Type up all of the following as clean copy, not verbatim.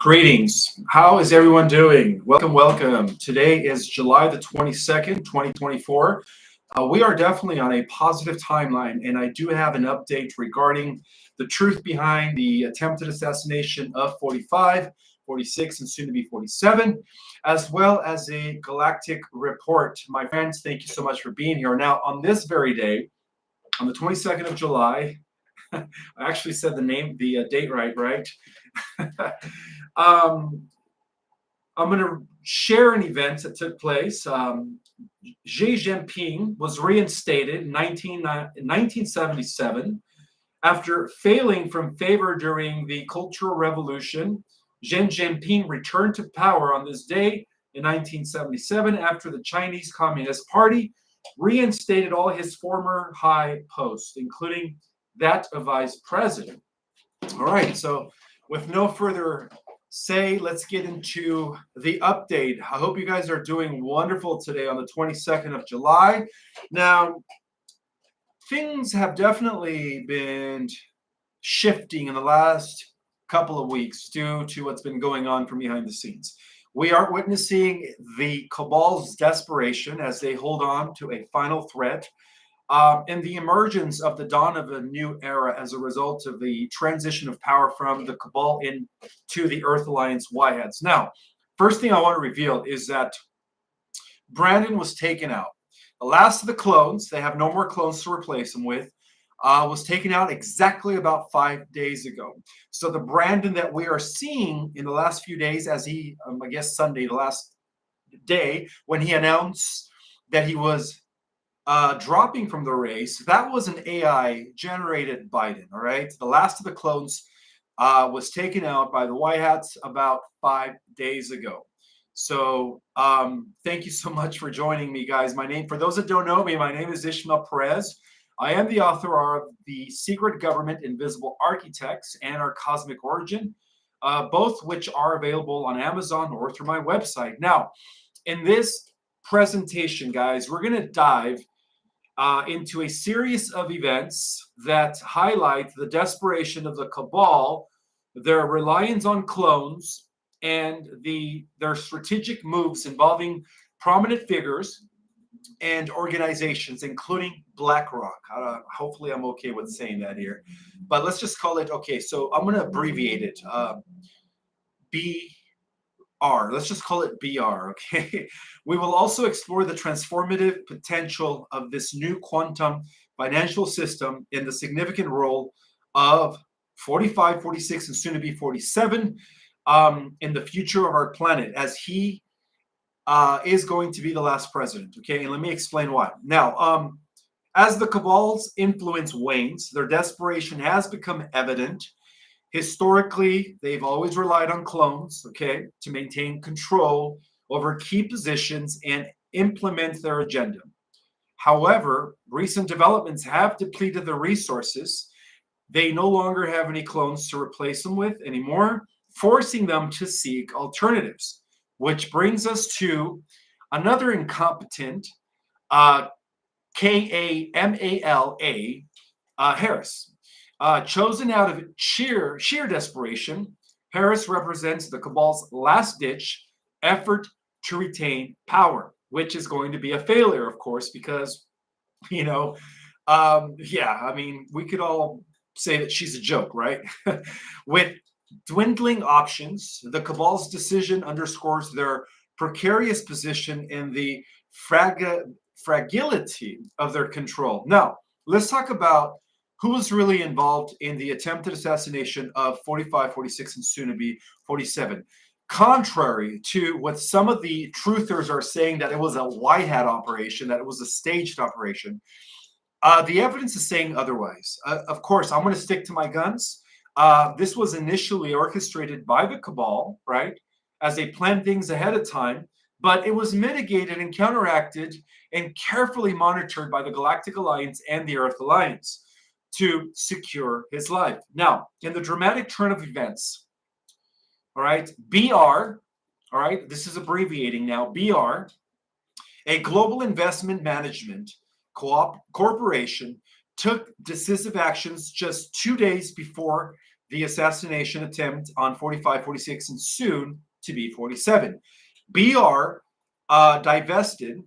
Greetings. How is everyone doing? Welcome, welcome. Today is July the 22nd, 2024. We are definitely on a positive timeline, and I do have an update regarding the truth behind the attempted assassination of 45, 46, and soon to be 47, as well as a galactic report. My friends, thank you so much for being here. Now, on this very day, on the 22nd of July, I actually said the date right? um, I'm going to share an event that took place. Xi Jinping was reinstated in 1977 after failing from favor during the Cultural Revolution. Xi Jinping returned to power on this day in 1977 after the Chinese Communist Party reinstated all his former high posts, including that of vice president. All right, so with no further say, let's get into the update. I hope you guys are doing wonderful today on the 22nd of July. Now, things have definitely been shifting in the last couple of weeks due to what's been going on from behind the scenes. We are witnessing the cabal's desperation as they hold on to a final threat. And the emergence of the dawn of a new era as a result of the transition of power from the cabal into the Earth Alliance Whiteheads. Now, first thing I want to reveal is that Brandon was taken out. The last of the clones, they have no more clones to replace him with, was taken out exactly about 5 days ago. So the Brandon that we are seeing in the last few days, as he, I guess Sunday, the last day, when he announced that he was dropping from the race, that was an AI generated Biden. All right, the last of the clones was taken out by the White Hats about 5 days ago. So thank you so much for joining me, guys. For those that don't know me, my name is Ishmael Perez. I am the author of The Secret Government, Invisible Architects, and Our Cosmic Origin, both which are available on Amazon or through my website. Now, in this presentation, guys, we're going to dive into a series of events that highlight the desperation of the cabal, their reliance on clones, and their strategic moves involving prominent figures and organizations, including BlackRock. Hopefully, I'm okay with saying that here, but let's just call it, okay, so I'm going to abbreviate it. Let's just call it BR, okay? We will also explore the transformative potential of this new quantum financial system in the significant role of 45, 46, and soon to be 47 in the future of our planet, as he is going to be the last president, okay? And let me explain why. Now, as the cabal's influence wanes, their desperation has become evident. Historically, they've always relied on clones, okay, to maintain control over key positions and implement their agenda. However, recent developments have depleted their resources. They no longer have any clones to replace them with anymore, forcing them to seek alternatives, which brings us to another incompetent, Kamala Harris. Chosen out of sheer desperation, Harris represents the cabal's last-ditch effort to retain power, which is going to be a failure, of course, because, we could all say that she's a joke, right? With dwindling options, the cabal's decision underscores their precarious position and the fragility of their control. Now, let's talk about who was really involved in the attempted assassination of 45, 46, and soon to be 47. Contrary to what some of the truthers are saying, that it was a white hat operation, that it was a staged operation, the evidence is saying otherwise. Of course, I'm going to stick to my guns. This was initially orchestrated by the cabal, right, as they planned things ahead of time, but it was mitigated and counteracted and carefully monitored by the Galactic Alliance and the Earth Alliance to secure his life. Now, in the dramatic turn of events, all right, BR, all right, this is abbreviating now, BR, a global investment management corporation, took decisive actions just 2 days before the assassination attempt on 45, 46, and soon to be 47. BR divested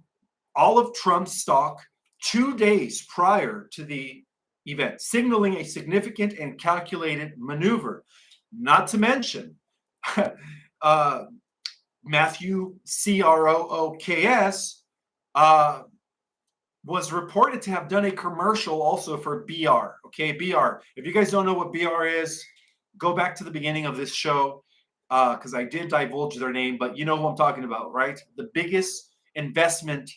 all of Trump's stock 2 days prior to the event, signaling a significant and calculated maneuver. Not to mention, Matthew Crooks was reported to have done a commercial also for BR. Okay, BR. If you guys don't know what BR is, go back to the beginning of this show because I did divulge their name, but you know who I'm talking about, right? The biggest investment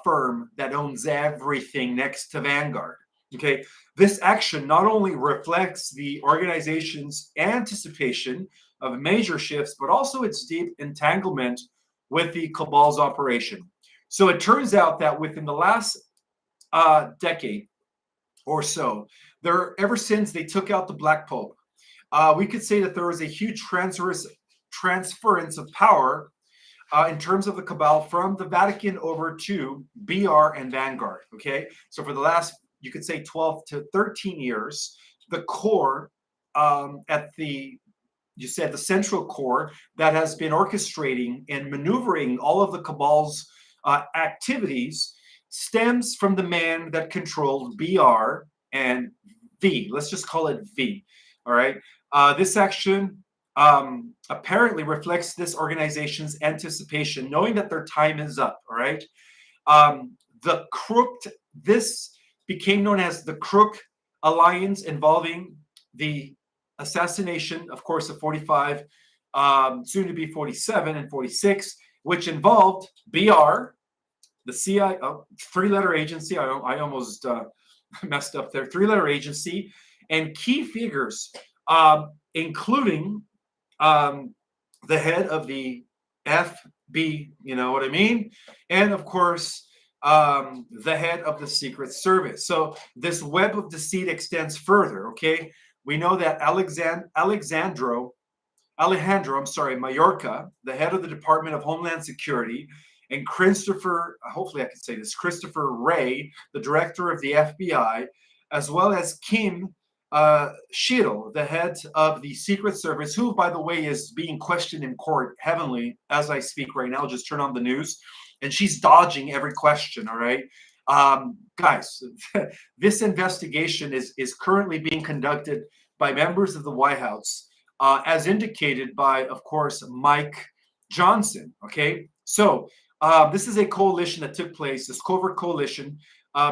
firm that owns everything next to Vanguard. Okay, this action not only reflects the organization's anticipation of major shifts, but also its deep entanglement with the cabal's operation. So it turns out that within the last decade or so, ever since they took out the Black Pope, we could say that there was a huge transference of power in terms of the cabal from the Vatican over to BR and Vanguard. Okay, so for the last, you could say, 12 to 13 years, the core the central core that has been orchestrating and maneuvering all of the cabal's activities stems from the man that controlled BR and V. Let's just call it V. All right. This action apparently reflects this organization's anticipation, knowing that their time is up. All right. This became known as the Crook Alliance, involving the assassination, of course, of 45, soon to be 47 and 46, which involved BR, the CIA, three-letter agency. I almost messed up there. Three-letter agency, and key figures, including the head of the FB, you know what I mean, and of course the head of the Secret Service. So this web of deceit extends further. Okay, we know that Alejandro, Mayorkas, the head of the Department of Homeland Security, and hopefully I can say this, Christopher Wray, the director of the FBI, as well as Kim Shittle, the head of the Secret Service, who, by the way, is being questioned in court heavenly as I speak right now. Just turn on the news, and she's dodging every question, all right? Guys, this investigation is currently being conducted by members of the White House, as indicated by, of course, Mike Johnson, okay? So this is a coalition that took place, this covert coalition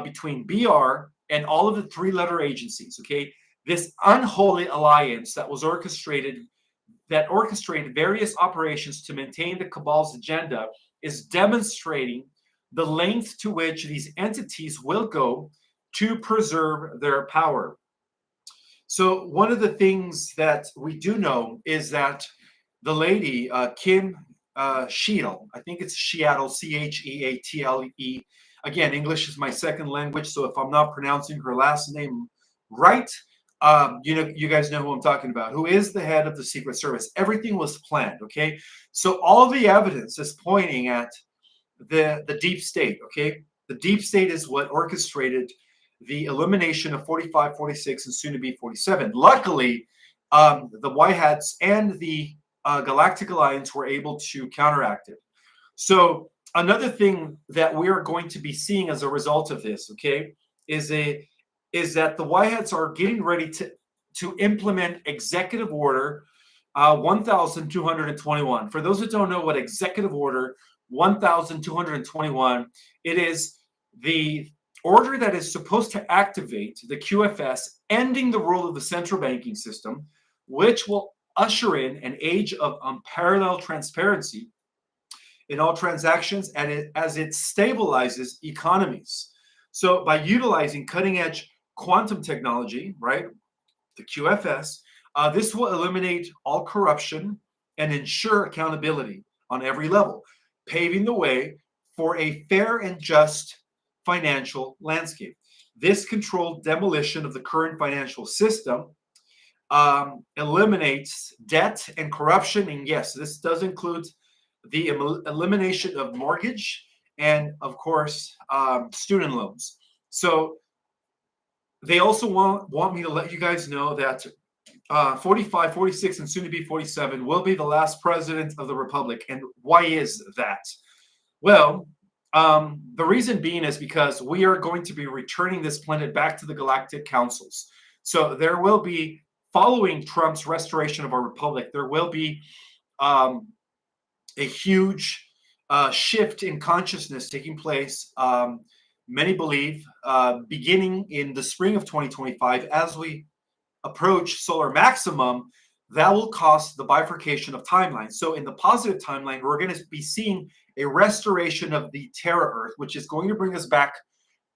between BR and all of the three-letter agencies, okay? This unholy alliance that orchestrated various operations to maintain the cabal's agenda is demonstrating the length to which these entities will go to preserve their power. So one of the things that we do know is that the lady, Kim Shittle, I think it's Seattle, Cheatle. Again, English is my second language, so if I'm not pronouncing her last name right, you guys know who I'm talking about, who is the head of the Secret Service. Everything was planned, okay? So all the evidence is pointing at the deep state, okay? The deep state is what orchestrated the elimination of 45, 46, and soon to be 47. Luckily, the White Hats and the Galactic Alliance were able to counteract it. So another thing that we are going to be seeing as a result of this, okay, is that the White Hats are getting ready to implement Executive Order 1221. For those that don't know what Executive Order 1221, it is the order that is supposed to activate the QFS, ending the role of the central banking system, which will usher in an age of unparalleled transparency in all transactions as it stabilizes economies. So by utilizing cutting-edge quantum technology, right, the QFS, this will eliminate all corruption and ensure accountability on every level, paving the way for a fair and just financial landscape. This controlled demolition of the current financial system eliminates debt and corruption. And yes, this does include the elimination of mortgage and, of course, student loans. So they also want me to let you guys know that 45, 46, and soon to be 47 will be the last president of the Republic. And why is that? Well, the reason being is because we are going to be returning this planet back to the galactic councils. So there will be, following Trump's restoration of our republic, there will be um, a huge shift in consciousness taking place. Many believe beginning in the spring of 2025, as we approach solar maximum, that will cause the bifurcation of timelines. So in the positive timeline, we're going to be seeing a restoration of the Terra Earth, which is going to bring us back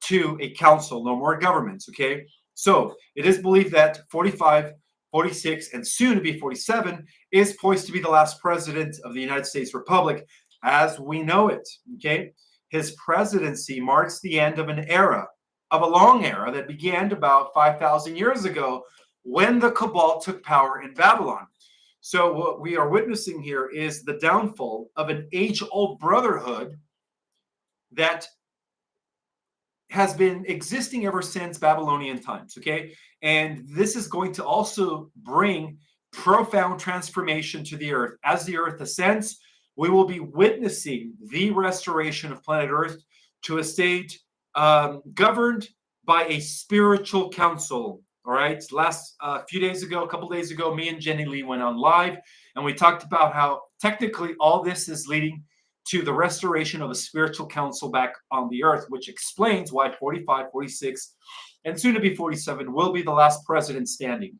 to a council, no more governments, okay? So it is believed that 45, 46, and soon to be 47 is poised to be the last president of the United States Republic as we know it, okay? His presidency marks the end of an era, of a long era that began about 5,000 years ago when the cabal took power in Babylon. So what we are witnessing here is the downfall of an age-old brotherhood that has been existing ever since Babylonian times, okay? And this is going to also bring profound transformation to the earth. As the earth ascends, we will be witnessing the restoration of planet Earth to a state governed by a spiritual council. All right. Last few days ago, a couple days ago, me and Jenny Lee went on live and we talked about how technically all this is leading to the restoration of a spiritual council back on the earth, which explains why 45, 46, and soon to be 47 will be the last president standing.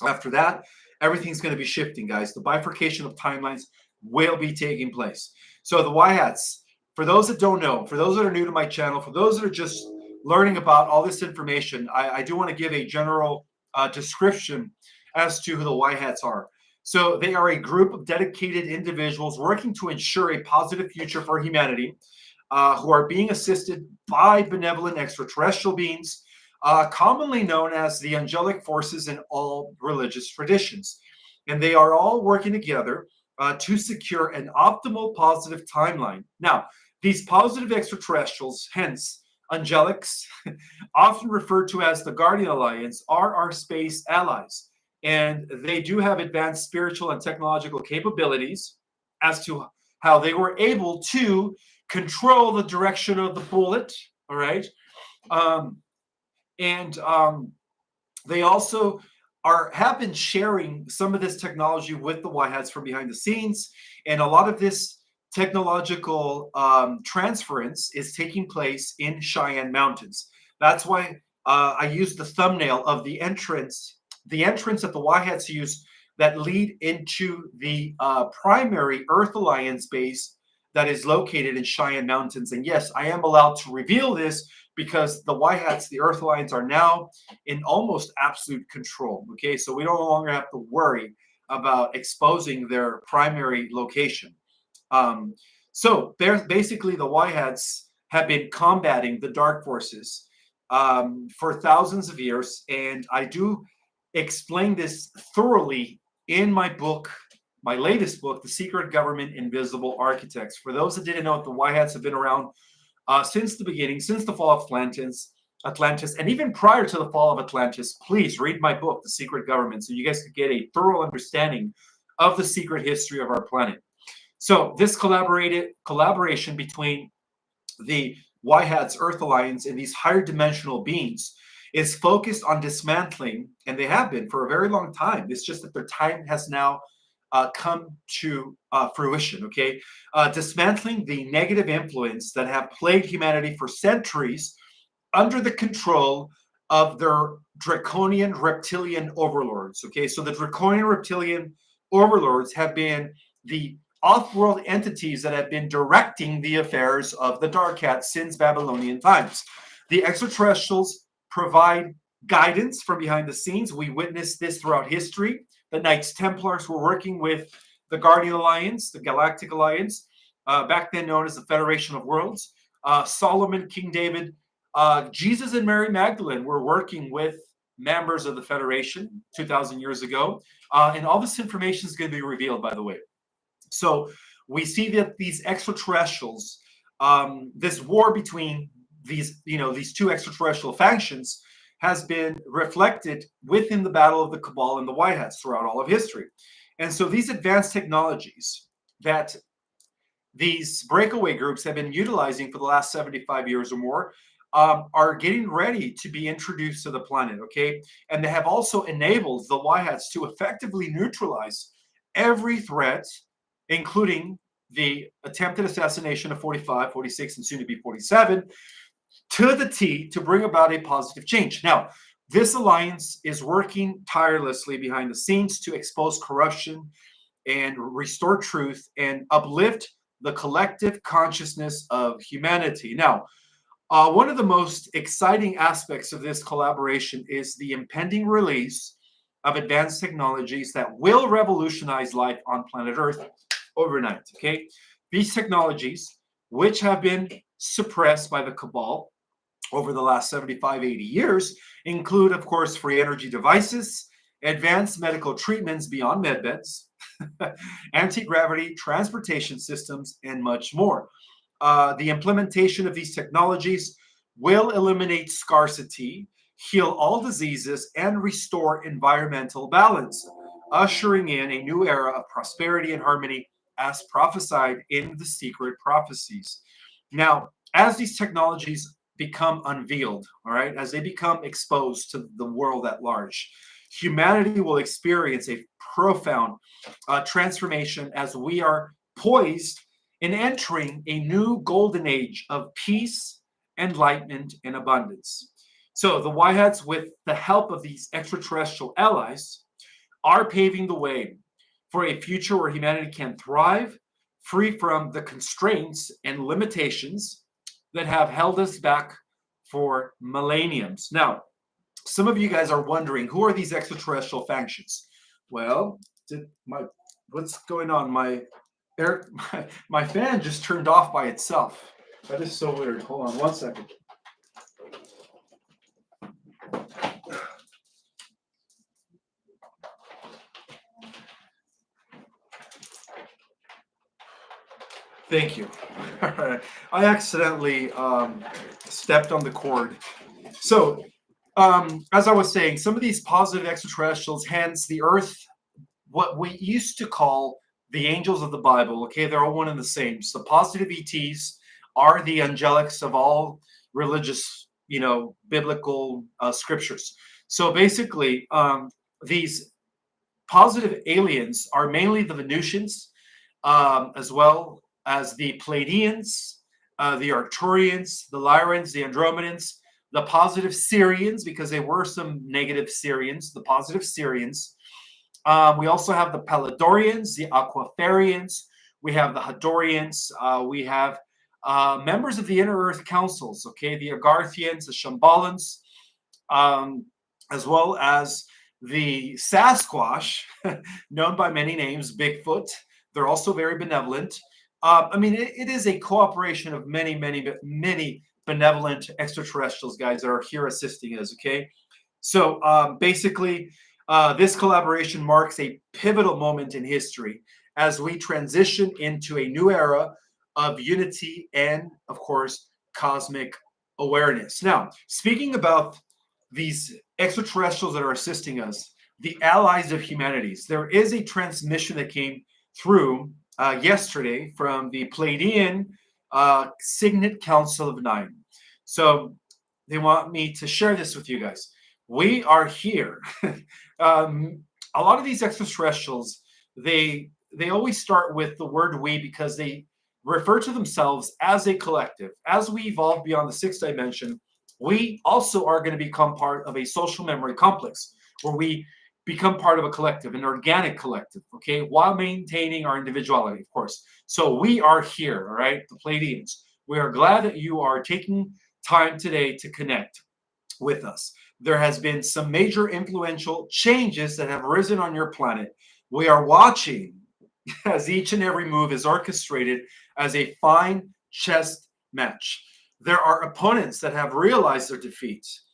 After that, everything's going to be shifting, guys. The bifurcation of timelines will be taking place. So the Y hats, for those that don't know, for those that are new to my channel, for those that are just learning about all this information, I do want to give a general description as to who the Y hats are. So they are a group of dedicated individuals working to ensure a positive future for humanity, who are being assisted by benevolent extraterrestrial beings, commonly known as the angelic forces in all religious traditions. And they are all working together to secure an optimal positive timeline. Now, these positive extraterrestrials, hence angelics, often referred to as the Guardian Alliance, are our space allies. And they do have advanced spiritual and technological capabilities as to how they were able to control the direction of the bullet, all right? And they also have been sharing some of this technology with the Y hats from behind the scenes, and a lot of this technological transference is taking place in Cheyenne Mountains. That's why I used the thumbnail of the entrance that the Y hats use that lead into the primary Earth Alliance base that is located in Cheyenne Mountains. And yes, I am allowed to reveal this because the Y hats, the Earth Alliance, are now in almost absolute control. Okay, so we no longer have to worry about exposing their primary location. So basically the Y hats have been combating the dark forces for thousands of years, and I do explain this thoroughly in my book, my latest book, The Secret Government Invisible Architects. For those that didn't know, the Y hats have been around since the beginning, since the fall of Atlantis, and even prior to the fall of Atlantis. Please read my book, The Secret Government, so you guys could get a thorough understanding of the secret history of our planet. So this collaboration between the Y hats, Earth Alliance, and these higher dimensional beings is focused on dismantling, and they have been for a very long time. It's just that their time has now come to fruition, okay? Dismantling the negative influence that have plagued humanity for centuries under the control of their draconian reptilian overlords, okay? So the draconian reptilian overlords have been the off-world entities that have been directing the affairs of the Dark Hats since Babylonian times. The extraterrestrials provide guidance from behind the scenes. We witnessed this throughout history. The Knights Templars were working with the Guardian Alliance, the Galactic Alliance, back then known as the Federation of Worlds. Solomon, King David, Jesus and Mary Magdalene were working with members of the Federation 2,000 years ago. And all this information is going to be revealed, by the way. So we see that these extraterrestrials, this war between these two extraterrestrial factions has been reflected within the battle of the Cabal and the White Hats throughout all of history. And so these advanced technologies that these breakaway groups have been utilizing for the last 75 years or more are getting ready to be introduced to the planet, okay? And they have also enabled the White Hats to effectively neutralize every threat, including the attempted assassination of 45, 46, and soon to be 47, to the T, to bring about a positive change. Now, this alliance is working tirelessly behind the scenes to expose corruption and restore truth and uplift the collective consciousness of humanity. Now, one of the most exciting aspects of this collaboration is the impending release of advanced technologies that will revolutionize life on planet Earth overnight, okay? These technologies, which have been suppressed by the Cabal over the last 75, 80 years, include, of course, free energy devices, advanced medical treatments beyond medbeds, anti-gravity transportation systems, and much more. The implementation of these technologies will eliminate scarcity, heal all diseases, and restore environmental balance, ushering in a new era of prosperity and harmony as prophesied in the secret prophecies. Now, as these technologies become unveiled, all right, as they become exposed to the world at large, humanity will experience a profound transformation as we are poised in entering a new golden age of peace, enlightenment, and abundance. So the White Hats, with the help of these extraterrestrial allies, are paving the way for a future where humanity can thrive, free from the constraints and limitations that have held us back for millenniums. Now, some of you guys are wondering, who are these extraterrestrial factions? Well, what's going on? My fan just turned off by itself. That is so weird. Hold on one second. Thank you. I accidentally stepped on the cord. So, as I was saying, some of these positive extraterrestrials, hence the Earth, what we used to call the angels of the Bible, okay, they're all one and the same. So, positive ETs are the angelics of all religious, biblical scriptures. So, basically, these positive aliens are mainly the Venusians, as well as the Pleiadians, the Arcturians, the Lyrans, the Andromedans, the positive Syrians, because there were some negative Syrians, the positive Syrians. We also have the Palladorians, the Aquafarians, we have the Hadorians, we have members of the Inner Earth Councils, okay, the Agarthians, the Shambhalans, as well as the Sasquatch, known by many names, Bigfoot. They're also very benevolent. It is a cooperation of many, many, many benevolent extraterrestrials, guys, that are here assisting us, okay? So basically, this collaboration marks a pivotal moment in history as we transition into a new era of unity and, of course, cosmic awareness. Now, speaking about these extraterrestrials that are assisting us, the allies of humanities, there is a transmission that came through yesterday from the Pleiadian Signet Council of Nine. So they want me to share this with you guys. We are here. A lot of these extraterrestrials, they always start with the word we because they refer to themselves as a collective. As we evolve beyond the sixth dimension, we also are going to become part of a social memory complex where we become part of a collective, an organic collective, okay, while maintaining our individuality, of course. So we are here, all right, the Pleiadians. We are glad that you are taking time today to connect with us. There has been some major influential changes that have risen on your planet. We are watching as each and every move is orchestrated as a fine chess match. There are opponents that have realized their defeats.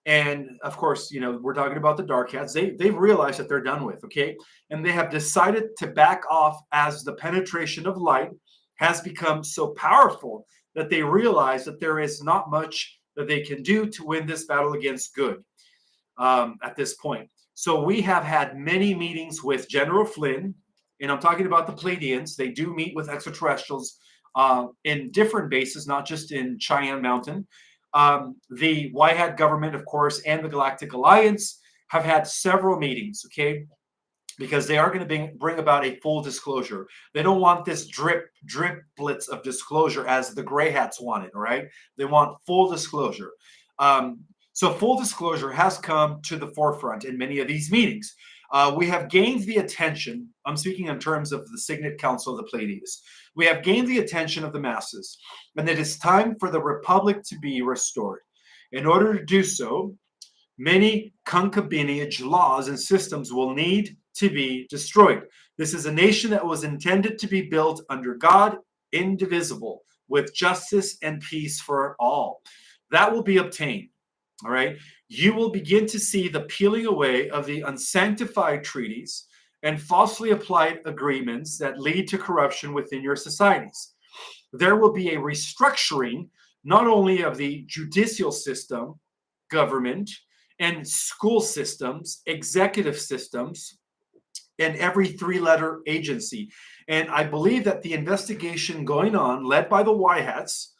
And of course, we're talking about the Dark Hats. They've realized that they're done with, okay? And they have decided to back off as the penetration of light has become so powerful that they realize that there is not much that they can do to win this battle against good. at this point. So we have had many meetings with General Flynn, and I'm talking about the Pleiadians. They do meet with extraterrestrials in different bases, not just in Cheyenne Mountain. The White Hat government, of course, and the Galactic Alliance have had several meetings, okay? Because they are going to bring about a full disclosure. They don't want this driplets of disclosure as the gray hats want it, all right? They want full disclosure. So full disclosure has come to the forefront in many of these meetings. We have gained the attention, I'm speaking in terms of the Signet Council of the Pleiades. We have gained the attention of the masses, and it is time for the Republic to be restored. In order to do so, many concubinage laws and systems will need to be destroyed. This is a nation that was intended to be built under God, indivisible, with justice and peace for all. That will be obtained. All right. You will begin to see the peeling away of the unsanctified treaties and falsely applied agreements that lead to corruption within your societies. There will be a restructuring not only of the judicial system, government, and school systems, executive systems, and every three-letter agency. And I believe that the investigation going on, led by the White Hats,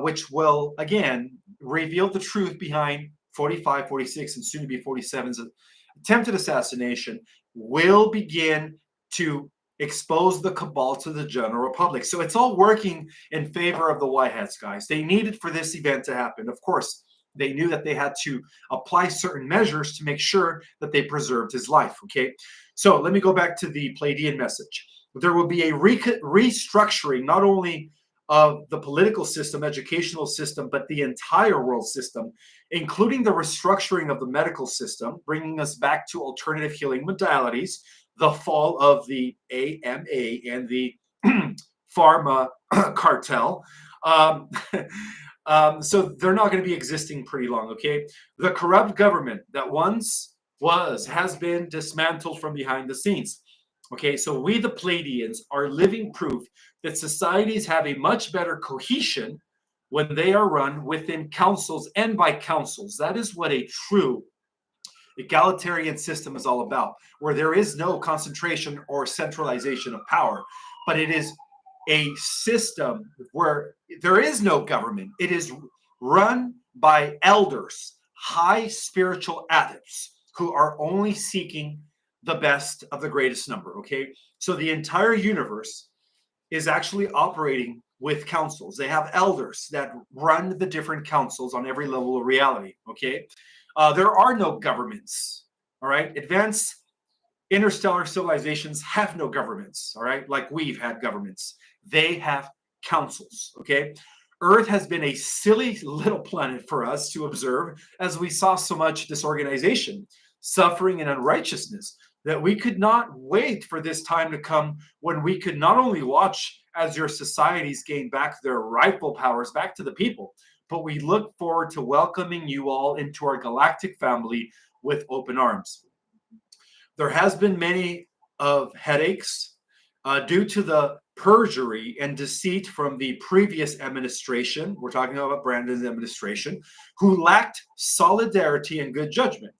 which will, again, reveal the truth behind 45, 46, and soon to be 47's attempted assassination, will begin to expose the cabal to the general public. So it's all working in favor of the White Hats, guys. They needed for this event to happen. Of course, they knew that they had to apply certain measures to make sure that they preserved his life, okay? So let me go back to the Pleiadian message. There will be a restructuring, not only of the political system, educational system, but the entire world system, including the restructuring of the medical system, bringing us back to alternative healing modalities, the fall of the AMA and the pharma cartel. So they're not going to be existing pretty long, okay? The corrupt government that once has been dismantled from behind the scenes. Okay, so we, the Pleiadians, are living proof that societies have a much better cohesion when they are run within councils and by councils. That is what a true egalitarian system is all about, where there is no concentration or centralization of power, but it is a system where there is no government. It is run by elders, high spiritual adepts who are only seeking the best of the greatest number, okay? So the entire universe is actually operating with councils. They have elders that run the different councils on every level of reality, okay? There are no governments, all right? Advanced interstellar civilizations have no governments, all right? Like we've had governments. They have councils, okay? Earth has been a silly little planet for us to observe as we saw so much disorganization, suffering, and unrighteousness that we could not wait for this time to come when we could not only watch as your societies gain back their rightful powers back to the people, but we look forward to welcoming you all into our galactic family with open arms. There has been many of headaches due to the perjury and deceit from the previous administration. We're talking about Brandon's administration, who lacked solidarity and good judgment.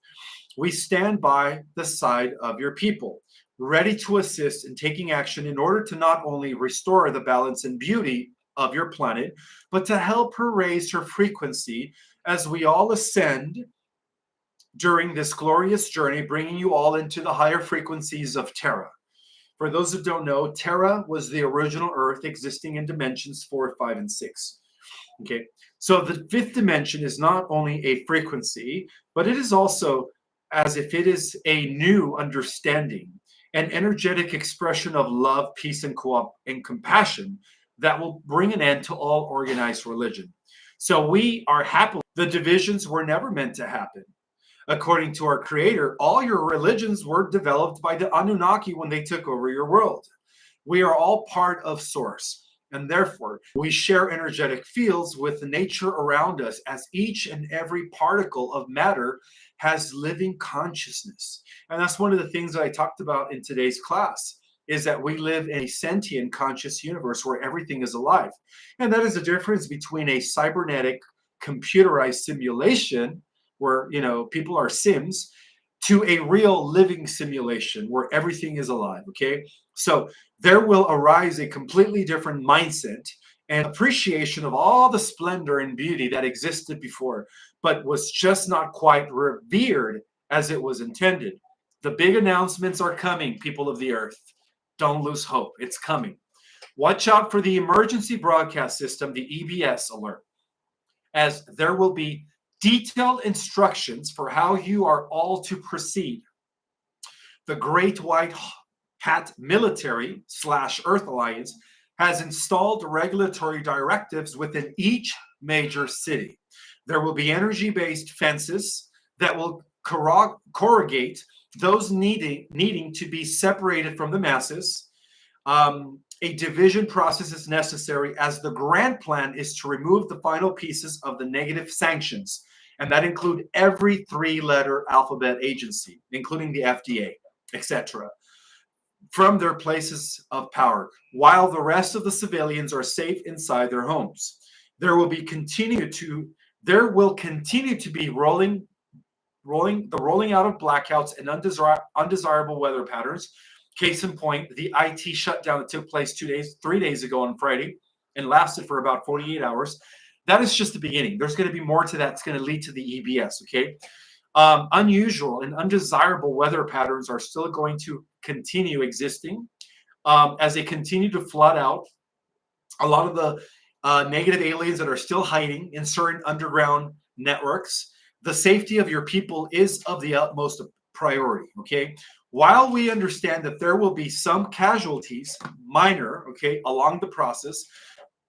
We stand by the side of your people, ready to assist in taking action in order to not only restore the balance and beauty of your planet, but to help her raise her frequency as we all ascend during this glorious journey, bringing you all into the higher frequencies of Terra. For those who don't know, Terra was the original Earth existing in dimensions 4, 5, and 6. Okay, so the fifth dimension is not only a frequency, but it is also as if it is a new understanding, an energetic expression of love, peace, and compassion that will bring an end to all organized religion. So we are happy. The divisions were never meant to happen. According to our creator, all your religions were developed by the Anunnaki when they took over your world. We are all part of Source, and therefore we share energetic fields with nature around us, as each and every particle of matter has living consciousness. And that's one of the things that I talked about in today's class, is that we live in a sentient conscious universe where everything is alive. And that is the difference between a cybernetic computerized simulation, where, people are Sims, to a real living simulation where everything is alive. Okay. So there will arise a completely different mindset and appreciation of all the splendor and beauty that existed before, but was just not quite revered as it was intended. The big announcements are coming, people of the earth. Don't lose hope. It's coming. Watch out for the emergency broadcast system, the EBS alert, as there will be detailed instructions for how you are all to proceed. The Great White Hat Military / Earth Alliance has installed regulatory directives within each major city. There will be energy-based fences that will corrugate those needing to be separated from the masses. A division process is necessary, as the grand plan is to remove the final pieces of the negative sanctions, and that include every 3-letter alphabet agency, including the FDA, etc., from their places of power, while the rest of the civilians are safe inside their homes. There will continue to be rolling out of blackouts and undesirable weather patterns. Case in point, the IT shutdown that took place 3 days ago on Friday and lasted for about 48 hours. That is just the beginning. There's going to be more to that. It's going to lead to the EBS, okay? Unusual and undesirable weather patterns are still going to continue existing as they continue to flood out a lot of the negative aliens that are still hiding in certain underground networks. The safety of your people is of the utmost priority, okay? While we understand that there will be some casualties, minor, okay, along the process,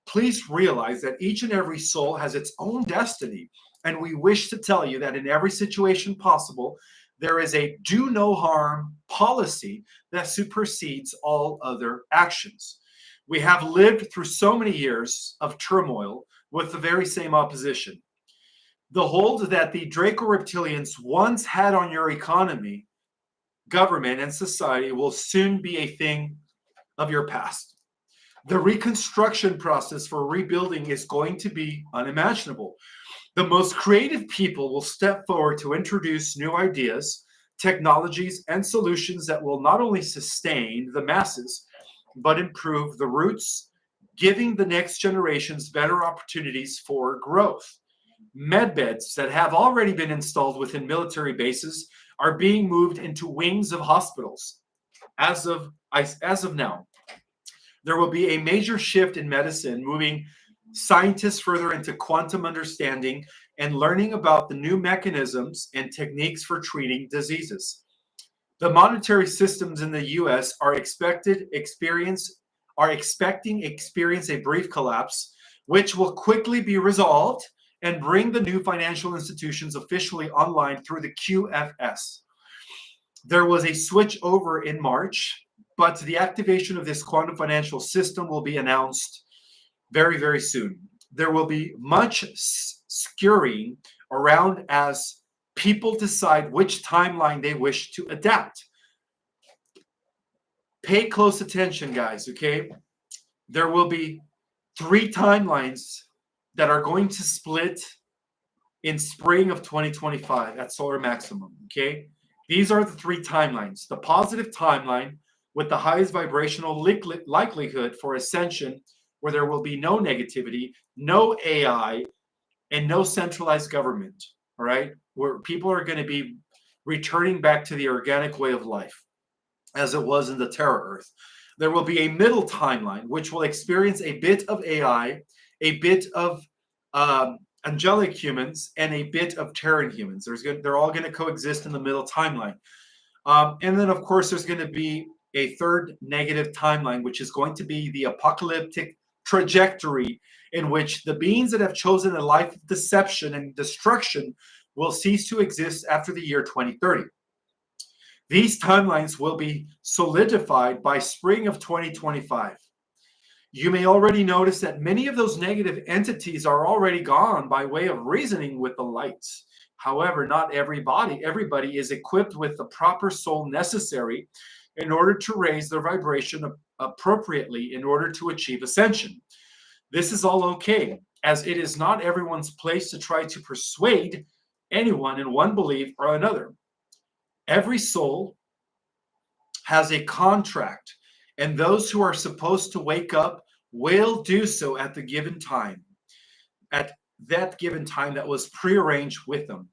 please realize that each and every soul has its own destiny. And we wish to tell you that in every situation possible, there is a do no harm policy that supersedes all other actions. We have lived through so many years of turmoil with the very same opposition. The hold that the Draco reptilians once had on your economy, government, and society will soon be a thing of your past. The reconstruction process for rebuilding is going to be unimaginable. The most creative people will step forward to introduce new ideas, technologies, and solutions that will not only sustain the masses, but improve the roots, giving the next generations better opportunities for growth. Medbeds that have already been installed within military bases are being moved into wings of hospitals. As of now, there will be a major shift in medicine, moving scientists further into quantum understanding and learning about the new mechanisms and techniques for treating diseases. The monetary systems in the U.S. are expecting experience a brief collapse, which will quickly be resolved and bring the new financial institutions officially online through the QFS. There was a switch over in March, but the activation of this quantum financial system will be announced very, very soon. There will be much scurrying around as people decide which timeline they wish to adapt. Pay close attention, guys, okay? There will be 3 timelines that are going to split in spring of 2025 at solar maximum, okay? These are the 3 timelines. The positive timeline with the highest vibrational likelihood for ascension, where there will be no negativity, no AI, and no centralized government, all right? Where people are going to be returning back to the organic way of life as it was in the Terra Earth. There will be a middle timeline, which will experience a bit of AI, a bit of angelic humans, and a bit of Terran humans. They're all going to coexist in the middle timeline. And then, of course, there's going to be a third negative timeline, which is going to be the apocalyptic trajectory, in which the beings that have chosen a life of deception and destruction will cease to exist after the year 2030. These timelines will be solidified by spring of 2025. You may already notice that many of those negative entities are already gone by way of reasoning with the lights. However, not everybody is equipped with the proper soul necessary in order to raise their vibration appropriately in order to achieve ascension. This is all okay, as it is not everyone's place to try to persuade anyone in one belief or another. Every soul has a contract, and those who are supposed to wake up will do so at the given time, at that given time that was prearranged with them.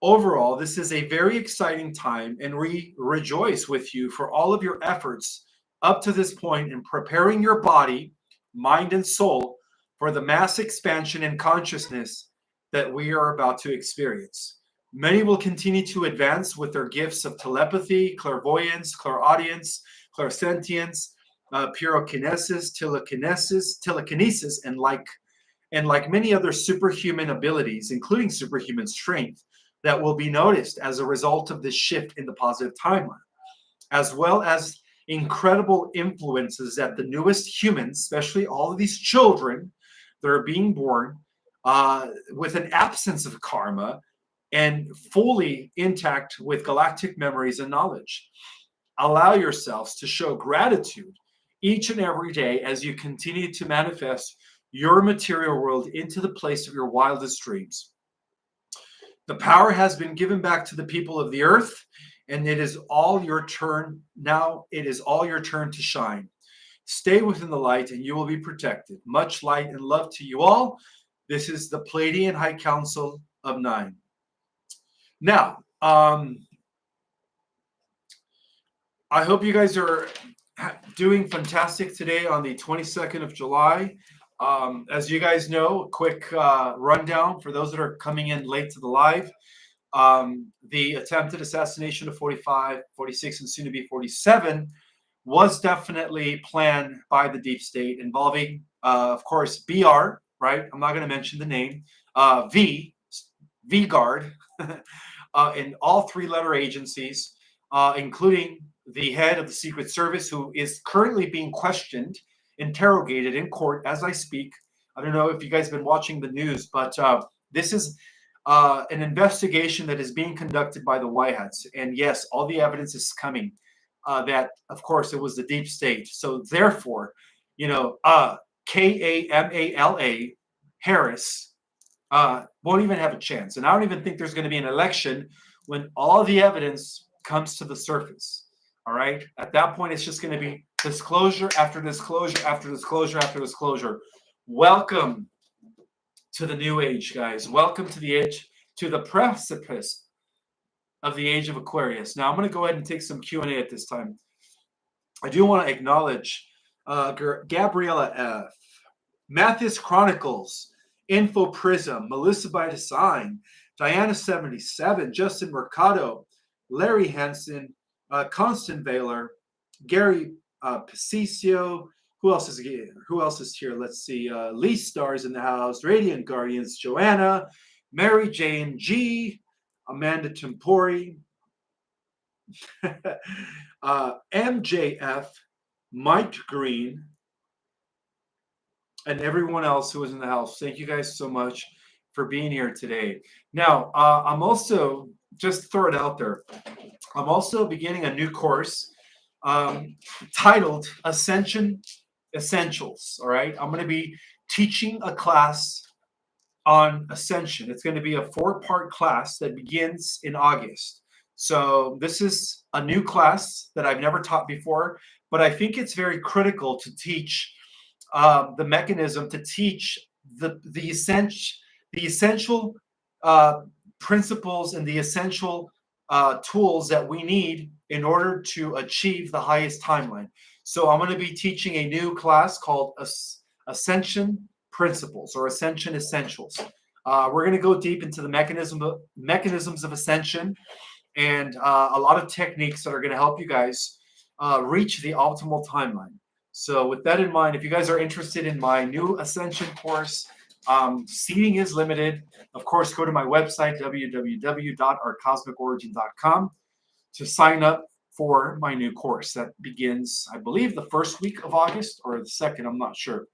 Overall, this is a very exciting time, and we rejoice with you for all of your efforts up to this point in preparing your body, mind, and soul for the mass expansion in consciousness that we are about to experience. Many will continue to advance with their gifts of telepathy, clairvoyance, clairaudience, clairsentience, pyrokinesis, telekinesis, and like many other superhuman abilities, including superhuman strength, that will be noticed as a result of this shift in the positive timeline, as well as incredible influences that the newest humans, especially all of these children that are being born with an absence of karma and fully intact with galactic memories and knowledge. Allow yourselves to show gratitude each and every day as you continue to manifest your material world into the place of your wildest dreams. The power has been given back to the people of the earth, and it is all your turn. Now it is all your turn to shine. Stay within the light and you will be protected. Much light and love to you all. This is the Pleiadian High Council of 9. Now, I hope you guys are doing fantastic today on the 22nd of July. As you guys know, a quick rundown for those that are coming in late to the live. The attempted assassination of 45, 46, and soon to be 47 was definitely planned by the deep state, involving, of course, BR, right? I'm not going to mention the name, V-Guard, in all 3-letter agencies, including the head of the Secret Service, who is currently being questioned, interrogated in court as I speak. I don't know if you guys have been watching the news, but this is an investigation that is being conducted by the White Hats. And yes, all the evidence is coming that, of course, it was the deep state. So therefore, Kamala Harris won't even have a chance. And I don't even think there's going to be an election when all the evidence comes to the surface. All right. At that point, it's just going to be disclosure after disclosure after disclosure after disclosure. Welcome to the new age, guys. Welcome to the edge, to the precipice of the age of Aquarius. Now, I'm going to go ahead and take some Q&A at this time. I do want to acknowledge Gabriella F., Mathis Chronicles, Info Prism, Melissa by Design, Diana77, Justin Mercado, Larry Hansen, Constant Baylor, Gary Pacicio. Who else is here? Let's see. Lee Stars in the house, Radiant Guardians, Joanna, Mary Jane G, Amanda Tempori, MJF, Mike Green, and everyone else who was in the house. Thank you guys so much for being here today. Now, I'm also, just throw it out there, I'm also beginning a new course titled Ascension Essentials. All right. I'm going to be teaching a class on Ascension. It's going to be a 4-part class that begins in August. So this is a new class that I've never taught before, but I think it's very critical to teach the mechanism, to teach the essential principles and the essential tools that we need in order to achieve the highest timeline. So I'm going to be teaching a new class called Ascension Principles or Ascension Essentials. We're going to go deep into the mechanisms of ascension and a lot of techniques that are going to help you guys reach the optimal timeline. So with that in mind, if you guys are interested in my new Ascension course, seating is limited. Of course, go to my website, www.ourcosmicorigin.com, to sign up for my new course that begins, I believe, the first week of August or the second. I'm not sure.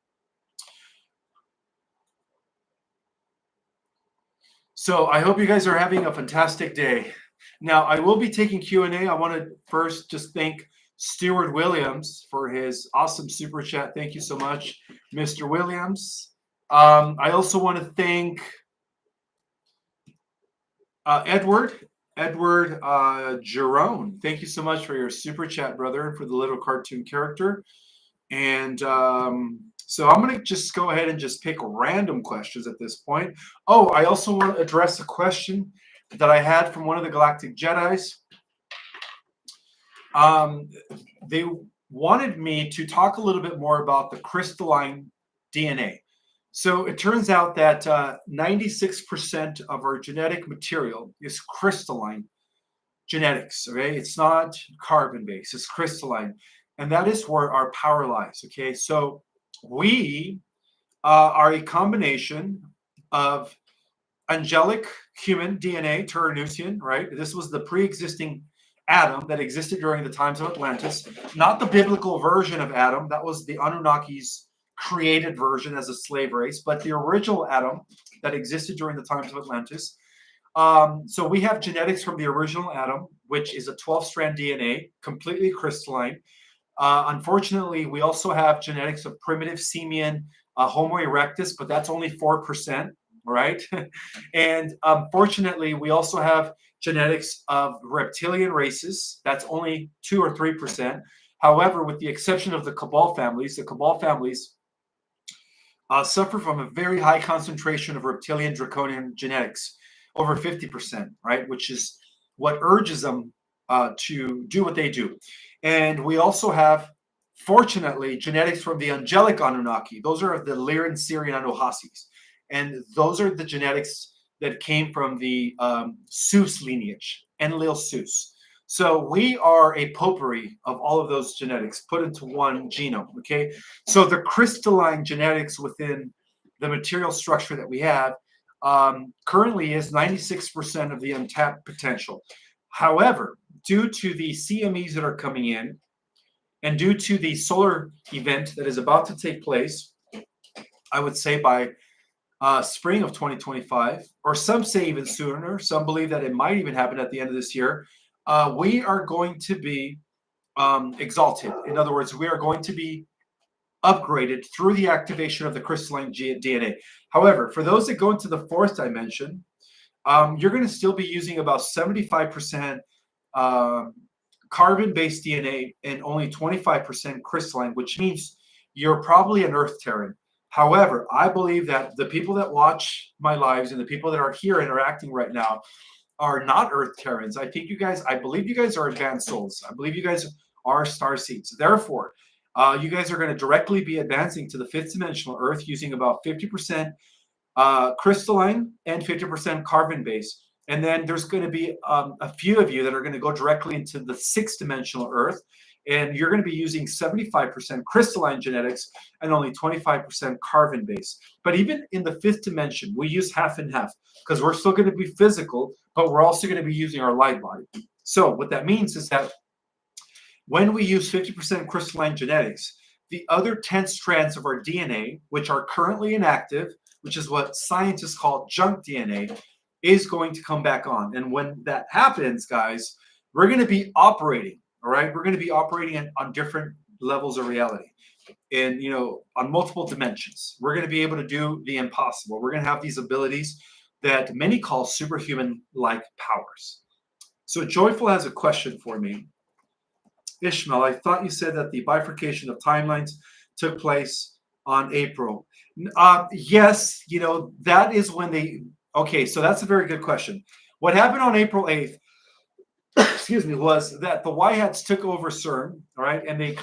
So I hope you guys are having a fantastic day. Now, I will be taking Q&A. I want to first just thank Stuart Williams for his awesome super chat. Thank you so much, Mr. Williams. I also want to thank Edward Jerome, thank you so much for your super chat, brother, and for the little cartoon character. And so I'm going to just go ahead and just pick random questions at this point. Oh, I also want to address a question that I had from one of the Galactic Jedis. They wanted me to talk a little bit more about the crystalline DNA. So it turns out that 96% of our genetic material is crystalline genetics. Okay, it's not carbon based; it's crystalline, and that is where our power lies. Okay, so we are a combination of angelic human DNA, Turanusian, right? This was the pre-existing Adam that existed during the times of Atlantis, not the biblical version of Adam. That was the Anunnaki's created version as a slave race, but the original Adam that existed during the times of Atlantis. So we have genetics from the original Adam, which is a 12-strand DNA, completely crystalline. Unfortunately, we also have genetics of primitive simian Homo erectus, but that's only 4%, right? And unfortunately, we also have genetics of reptilian races. That's only 2 or 3%. However, with the exception of the Cabal families suffer from a very high concentration of reptilian draconian genetics, over 50%, right? Which is what urges them to do what they do. And we also have, fortunately, genetics from the angelic Anunnaki. Those are the Lyran, Syrian, Anuhasis. And those are the genetics that came from the Zeus lineage, Enlil Zeus. So we are a potpourri of all of those genetics put into one genome, okay? So the crystalline genetics within the material structure that we have currently is 96% of the untapped potential. However, due to the CMEs that are coming in and due to the solar event that is about to take place, I would say by spring of 2025, or some say even sooner, some believe that it might even happen at the end of this year, we are going to be exalted. In other words, we are going to be upgraded through the activation of the crystalline DNA. However, for those that go into the fourth dimension, you're going to still be using about 75% carbon-based DNA and only 25% crystalline, which means you're probably an Earth Terran. However, I believe that the people that watch my lives and the people that are here interacting right now are not Earth Terrans. I believe you guys are advanced souls. I believe you guys are star seeds. Therefore, you guys are going to directly be advancing to the fifth dimensional Earth using about 50% crystalline and 50% carbon base. And then there's going to be a few of you that are going to go directly into the sixth dimensional Earth. And you're going to be using 75% crystalline genetics and only 25% carbon base. But even in the fifth dimension, we use half and half because we're still going to be physical, but we're also going to be using our light body. So what that means is that when we use 50% crystalline genetics, the other 10 strands of our DNA, which are currently inactive, which is what scientists call junk DNA, is going to come back on. And when that happens, guys, we're going to be operating. All right, we're going to be operating on different levels of reality, and on multiple dimensions. We're going to be able to do the impossible. We're going to have these abilities that many call superhuman-like powers. So Joyful has a question for me. Ishmael, I thought you said that the bifurcation of timelines took place on April. Yes, that is when they. Okay, so that's a very good question. What happened on April 8th? Excuse me, was that the Y hats took over CERN, all right, and they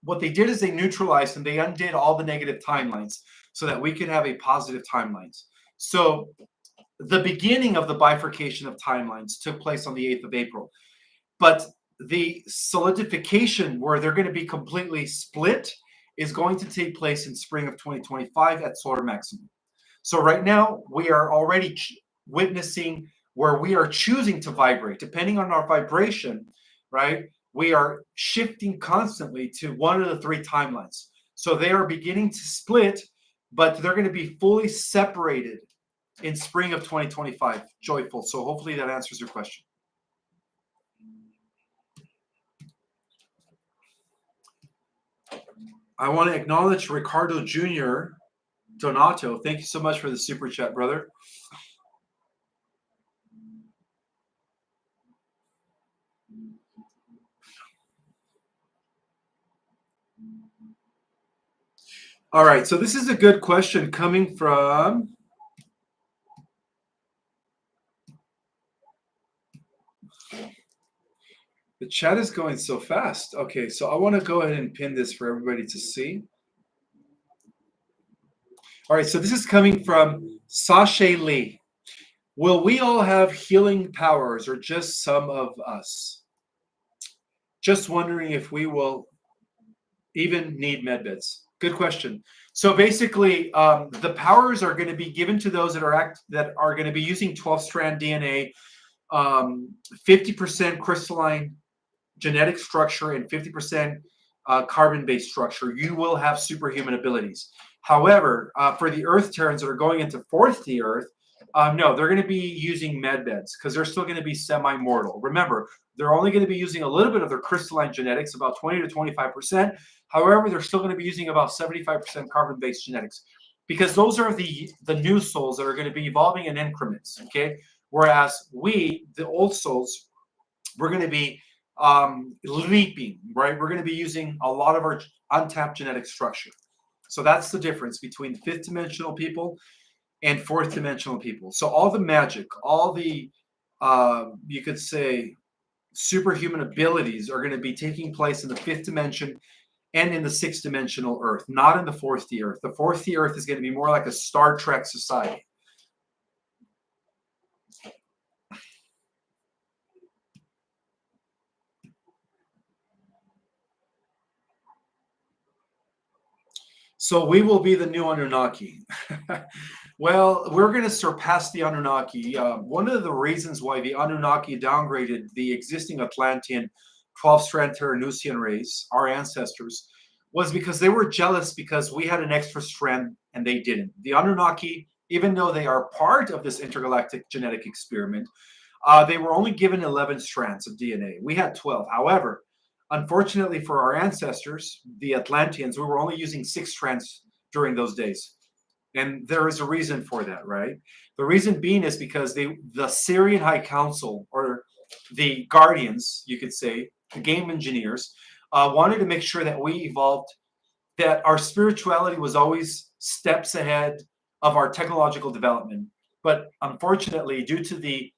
what they did is they neutralized and they undid all the negative timelines so that we could have a positive timelines. So the beginning of the bifurcation of timelines took place on the 8th of April, but the solidification where they're going to be completely split is going to take place in spring of 2025 at solar maximum. So right now we are already witnessing where we are choosing to vibrate. Depending on our vibration, right, we are shifting constantly to one of the three timelines. So they are beginning to split, but they're going to be fully separated in spring of 2025. Joyful. So hopefully that answers your question. I want to acknowledge Ricardo Jr. Donato. Thank you so much for the super chat, brother. All right, so this is a good question coming from. The chat is going so fast. Okay, so I want to go ahead and pin this for everybody to see. All right, so this is coming from Sashay Lee. Will we all have healing powers or just some of us? Just wondering if we will even need medbeds. Good question. So basically, the powers are going to be given to those that are going to be using 12-strand DNA, 50% crystalline genetic structure, and 50% carbon-based structure. You will have superhuman abilities. However, for the Earth Terrans that are going into fourth the Earth, no, they're going to be using medbeds because they're still going to be semi-mortal. Remember, they're only going to be using a little bit of their crystalline genetics, about 20 to 25%. However, they're still going to be using about 75% carbon-based genetics because those are the new souls that are going to be evolving in increments, okay? Whereas we, the old souls, we're going to be leaping, right? We're going to be using a lot of our untapped genetic structure. So that's the difference between fifth dimensional people and fourth dimensional people. So all the magic, all the, you could say, superhuman abilities are going to be taking place in the fifth dimension and in the sixth dimensional Earth, not in the fourth the Earth. The fourth the Earth is going to be more like a Star Trek society. So we will be the new Anunnaki. Well, we're going to surpass the Anunnaki. One of the reasons why the Anunnaki downgraded the existing Atlantean 12-strand Terranusian race, our ancestors, was because they were jealous because we had an extra strand and they didn't. The Anunnaki, even though they are part of this intergalactic genetic experiment, they were only given 11 strands of DNA. We had 12. However, unfortunately for our ancestors, the Atlanteans, we were only using 6 strands during those days. And there is a reason for that, right? The reason being is because the Syrian High Council, or the Guardians, you could say, the game engineers, wanted to make sure that we evolved, that our spirituality was always steps ahead of our technological development. But unfortunately, due to the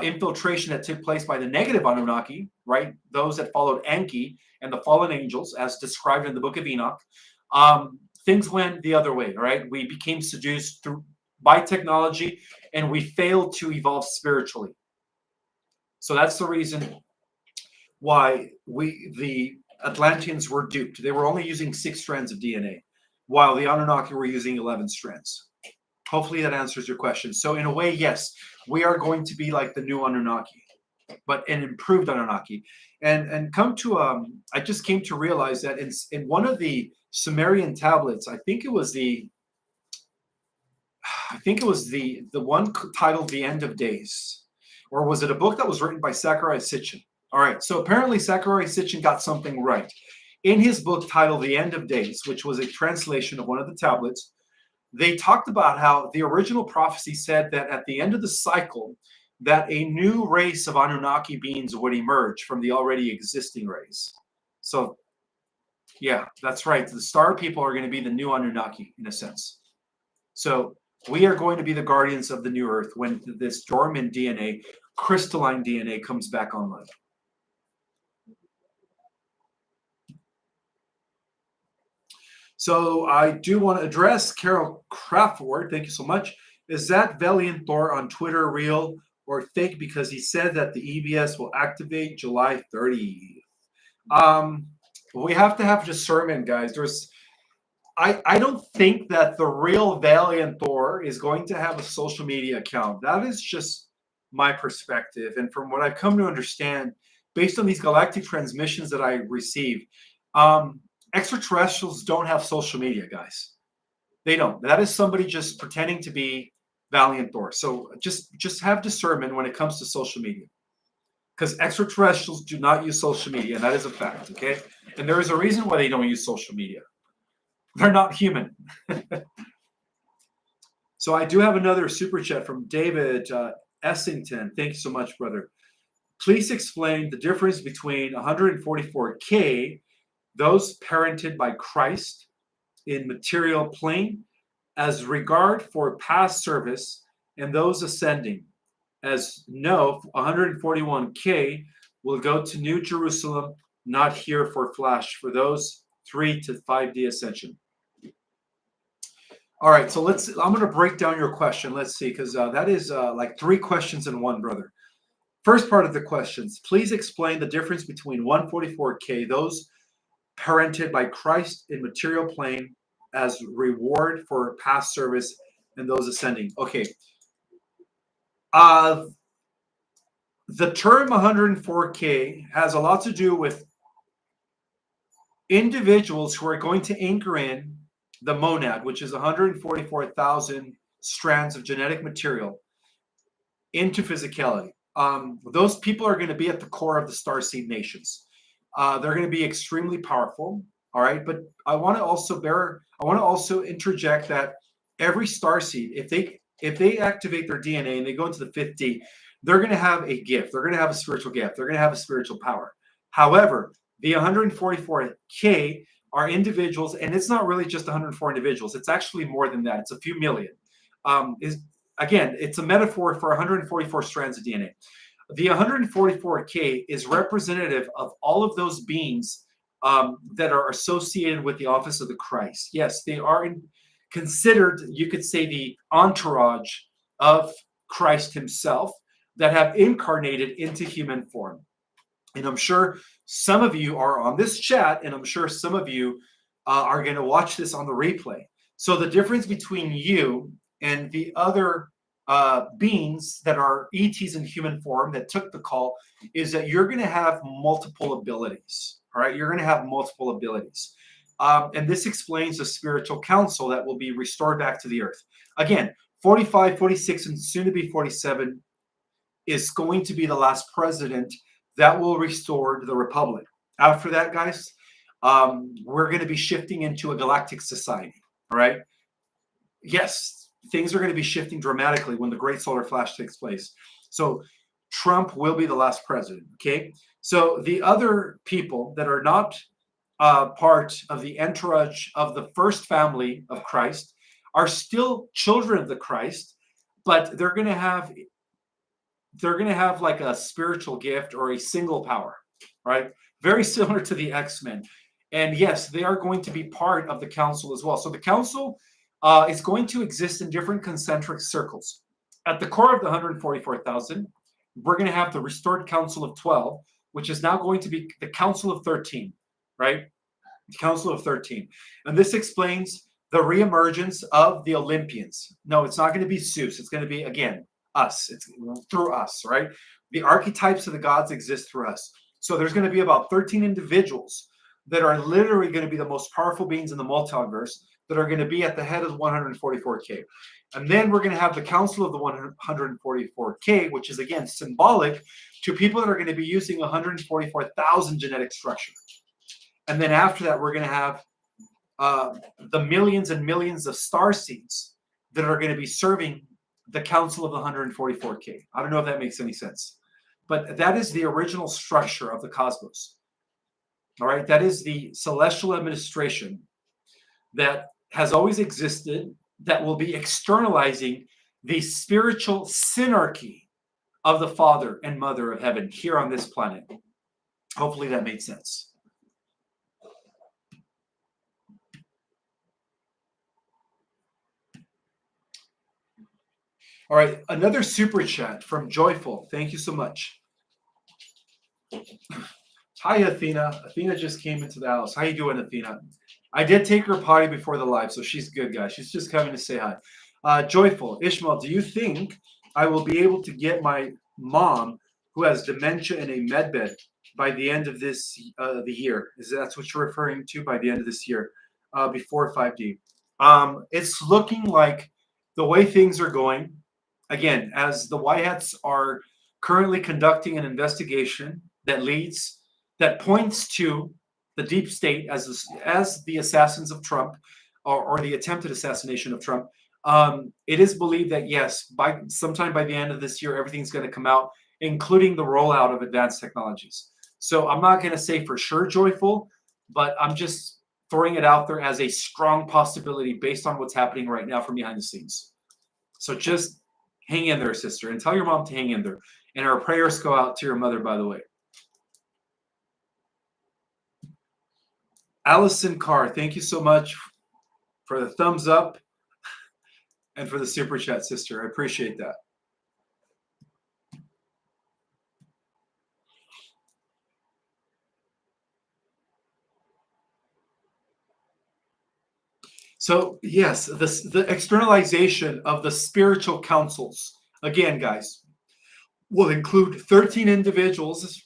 infiltration that took place by the negative Anunnaki, right? Those that followed Enki and the fallen angels, as described in the Book of Enoch, things went the other way, right? We became seduced by technology, and we failed to evolve spiritually. So that's the reason why the Atlanteans were duped. They were only using 6 strands of DNA, while the Anunnaki were using 11 strands. Hopefully that answers your question. So in a way, yes, we are going to be like the new Anunnaki, but an improved Anunnaki. And come to I just came to realize that in one of the Sumerian tablets, I think it was the one titled "The End of Days," or was it a book that was written by Sakurai Sitchin? All right, so apparently Sakurai Sitchin got something right in his book titled "The End of Days," which was a translation of one of the tablets. They talked about how the original prophecy said that at the end of the cycle, that a new race of Anunnaki beings would emerge from the already existing race. So, yeah, that's right. The star people are going to be the new Anunnaki in a sense. So we are going to be the guardians of the new Earth when this dormant DNA, crystalline DNA, comes back online. So I do want to address Carol Craftward. Thank you so much. Is that Valiant Thor on Twitter real or fake? Because he said that the EBS will activate July 30th. We have to have discernment, guys. I don't think that the real Valiant Thor is going to have a social media account. That is just my perspective. And from what I've come to understand, based on these galactic transmissions that I receive, extraterrestrials don't have social media, guys. They don't. That is somebody just pretending to be Valiant Thor. So just have discernment when it comes to social media, because extraterrestrials do not use social media, and that is a fact. Okay, and there is a reason why they don't use social media. They're not human. So I do have another super chat from David Essington. Thank you so much, brother. Please explain the difference between 144K those parented by Christ in material plane as regard for past service, and those ascending. As no, 141K will go to New Jerusalem, not here for flash, for those 3 to 5D ascension. All right, so I'm going to break down your question. Let's see, because that is like 3 questions in one, brother. First part of the questions, please explain the difference between 144K, those parented by Christ in material plane as reward for past service, and those ascending. Okay. The term 104K has a lot to do with individuals who are going to anchor in the monad, which is 144,000 strands of genetic material, into physicality. Those people are going to be at the core of the starseed nations. They're going to be extremely powerful. All right, but I want to also interject that every starseed, if they activate their DNA and they go into the 5D, they're going to have a gift. They're going to have a spiritual gift. They're going to have a spiritual power. However, the 144K are individuals, and it's not really just 104 individuals. It's actually more than that. It's a few million. It's a metaphor for 144 strands of DNA. The 144K is representative of all of those beings that are associated with the office of the Christ. Yes, they are considered, you could say, the entourage of Christ himself that have incarnated into human form. And I'm sure some of you are on this chat, and I'm sure some of you are going to watch this on the replay. So the difference between you and the other beings that are ETs in human form that took the call is that you're going to have multiple abilities. All right, you're going to have multiple abilities. And this explains the spiritual council that will be restored back to the earth. Again, 45, 46, and soon to be 47 is going to be the last president that will restore the republic. After that, guys, we're going to be shifting into a galactic society. All right. Yes, things are going to be shifting dramatically when the great solar flash takes place. So Trump will be the last president. Okay. So the other people that are not part of the entourage of the first family of Christ are still children of the Christ, but they're going to have like a spiritual gift or a single power, right? Very similar to the X-Men. And yes, they are going to be part of the council as well. So the council is going to exist in different concentric circles. At the core of the 144,000, we're going to have the restored council of 12, which is now going to be the council of 13, right? The council of 13. And this explains the reemergence of the Olympians. No, it's not going to be Zeus. It's going to be, again, us. It's through us, right? The archetypes of the gods exist through us. So there's going to be about 13 individuals that are literally going to be the most powerful beings in the multiverse that are going to be at the head of 144K. And then we're going to have the council of the 144K, which is, again, symbolic to people that are going to be using 144,000 genetic structure. And then after that, we're going to have the millions and millions of star seeds that are going to be serving the council of the 144K. I don't know if that makes any sense, but that is the original structure of the cosmos. All right, that is the celestial administration that has always existed, that will be externalizing the spiritual synarchy of the Father and Mother of Heaven here on this planet. Hopefully that made sense. All right, another super chat from Joyful. Thank you so much. Hi, Athena. Athena just came into the house. How you doing, Athena? I did take her potty before the live, so she's good, guys. She's just coming to say hi. Joyful. Ishmael, do you think I will be able to get my mom, who has dementia, in a med bed by the end of this the year? Is that what you're referring to, by the end of this year, before 5D? It's looking like the way things are going, again, as the White Hats are currently conducting an investigation that points to the deep state as the assassins of Trump, or the attempted assassination of Trump. It is believed that, yes, sometime by the end of this year, everything's going to come out, including the rollout of advanced technologies. So I'm not going to say for sure, Joyful, but I'm just throwing it out there as a strong possibility based on what's happening right now from behind the scenes. So just hang in there, sister, and tell your mom to hang in there. And our prayers go out to your mother, by the way. Allison Carr, thank you so much for the thumbs up and for the super chat, sister. I appreciate that. So yes, the externalization of the spiritual councils, again, guys, will include 13 individuals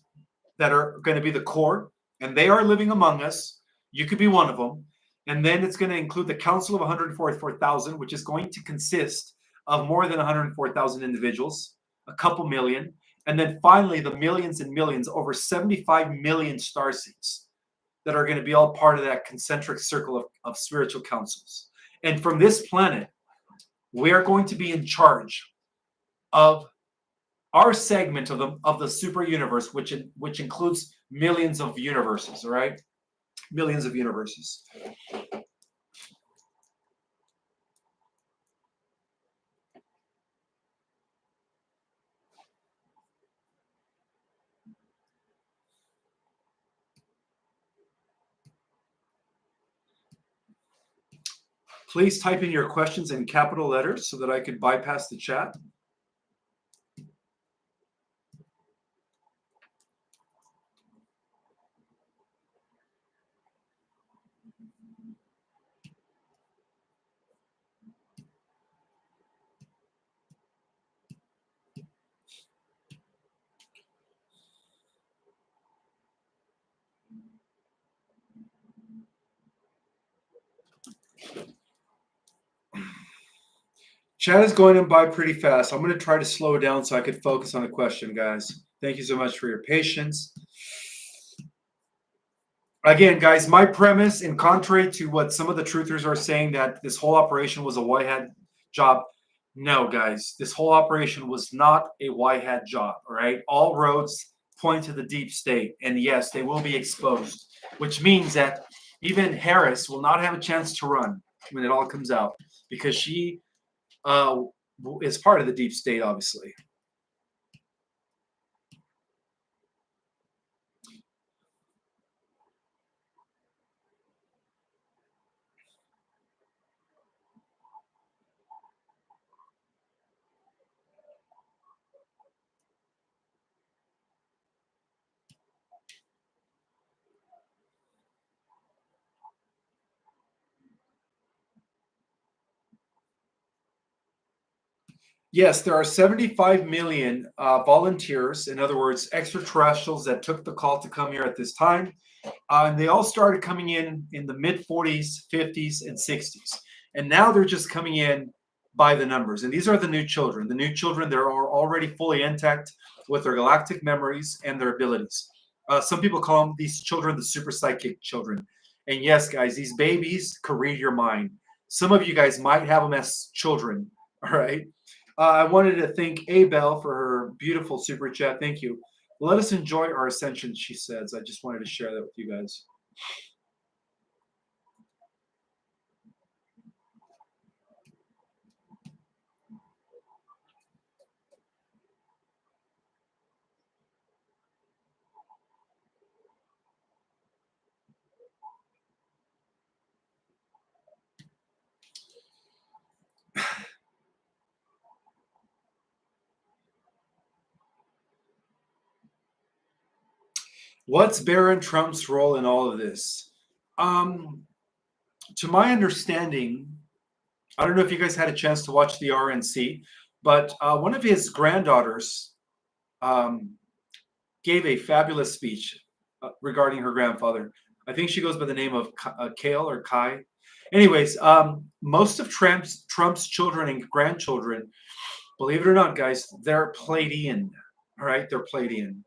that are going to be the core, and they are living among us. You could be one of them. And then it's going to include the Council of 144,000, which is going to consist of more than 104,000 individuals, a couple million. And then finally, the millions and millions, over 75 million starseeds that are going to be all part of that concentric circle of spiritual councils. And from this planet, we are going to be in charge of our segment of the super universe, which includes millions of universes, all right? Millions of universes. Please type in your questions in capital letters so that I could bypass the chat. Chat is going by pretty fast. I'm going to try to slow down so I could focus on the question, guys. Thank you so much for your patience. Again, guys, my premise, in contrary to what some of the truthers are saying, that this whole operation was a white hat job. No, guys, this whole operation was not a white hat job. All right, all roads point to the deep state, and yes, they will be exposed, which means that even Harris will not have a chance to run when it all comes out because she is part of the deep state, obviously. Yes, there are 75 million volunteers, in other words, extraterrestrials that took the call to come here at this time. And they all started coming in the mid 40s, 50s, and 60s. And now they're just coming in by the numbers. And these are the new children. The new children, they're already fully intact with their galactic memories and their abilities. Some people call them, these children, the super psychic children. And yes, guys, these babies can read your mind. Some of you guys might have them as children, all right? I wanted to thank Abel for her beautiful super chat. Thank you. Let us enjoy our ascension, she says. I just wanted to share that with you guys. What's Barron Trump's role in all of this? To my understanding, I don't know if you guys had a chance to watch the RNC, but one of his granddaughters gave a fabulous speech regarding her grandfather. I think she goes by the name of Kale or Kai. Anyways, most of Trump's children and grandchildren, believe it or not, guys, they're Pleiadian. All right, they're Pleiadian.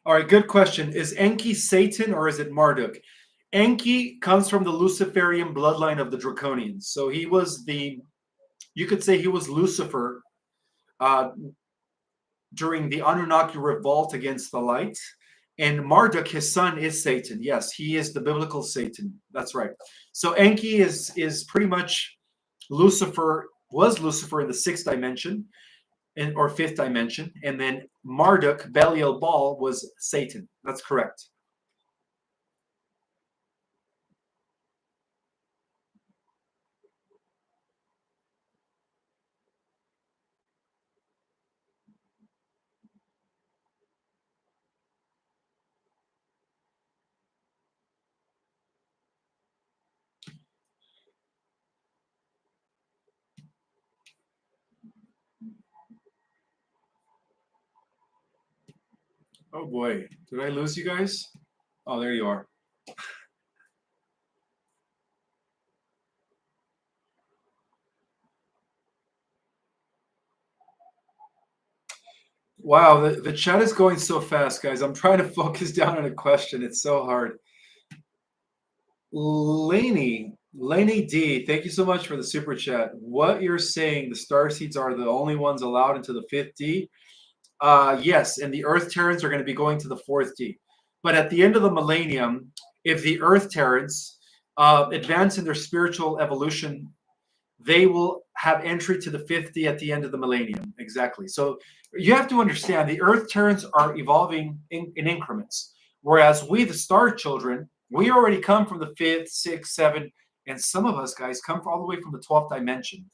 All right, good question. Is Enki Satan or is it Marduk? Enki comes from the Luciferian bloodline of the Draconians. So he was you could say he was Lucifer uh, during the Anunnaki revolt against the light. And Marduk, his son, is Satan. Yes, he is the biblical Satan. That's right. So Enki is pretty much Lucifer, was Lucifer in the sixth dimension or fifth dimension. And then Marduk, Belial Baal, was Satan. That's correct. Oh boy, did I lose you guys? Oh, there you are. Wow, the chat is going so fast, guys. I'm trying to focus down on a question. It's so hard. Laney D, thank you so much for the super chat. What you're saying, the star seeds are the only ones allowed into the fifth D? Yes, and the Earth Terrans are going to be going to the fourth D. But at the end of the millennium, if the Earth Terrans advance in their spiritual evolution, they will have entry to the fifth D at the end of the millennium. Exactly. So you have to understand the Earth Terrans are evolving in increments, whereas we, the Star Children, we already come from the fifth, sixth, seventh, and some of us guys come all the way from the 12th dimension.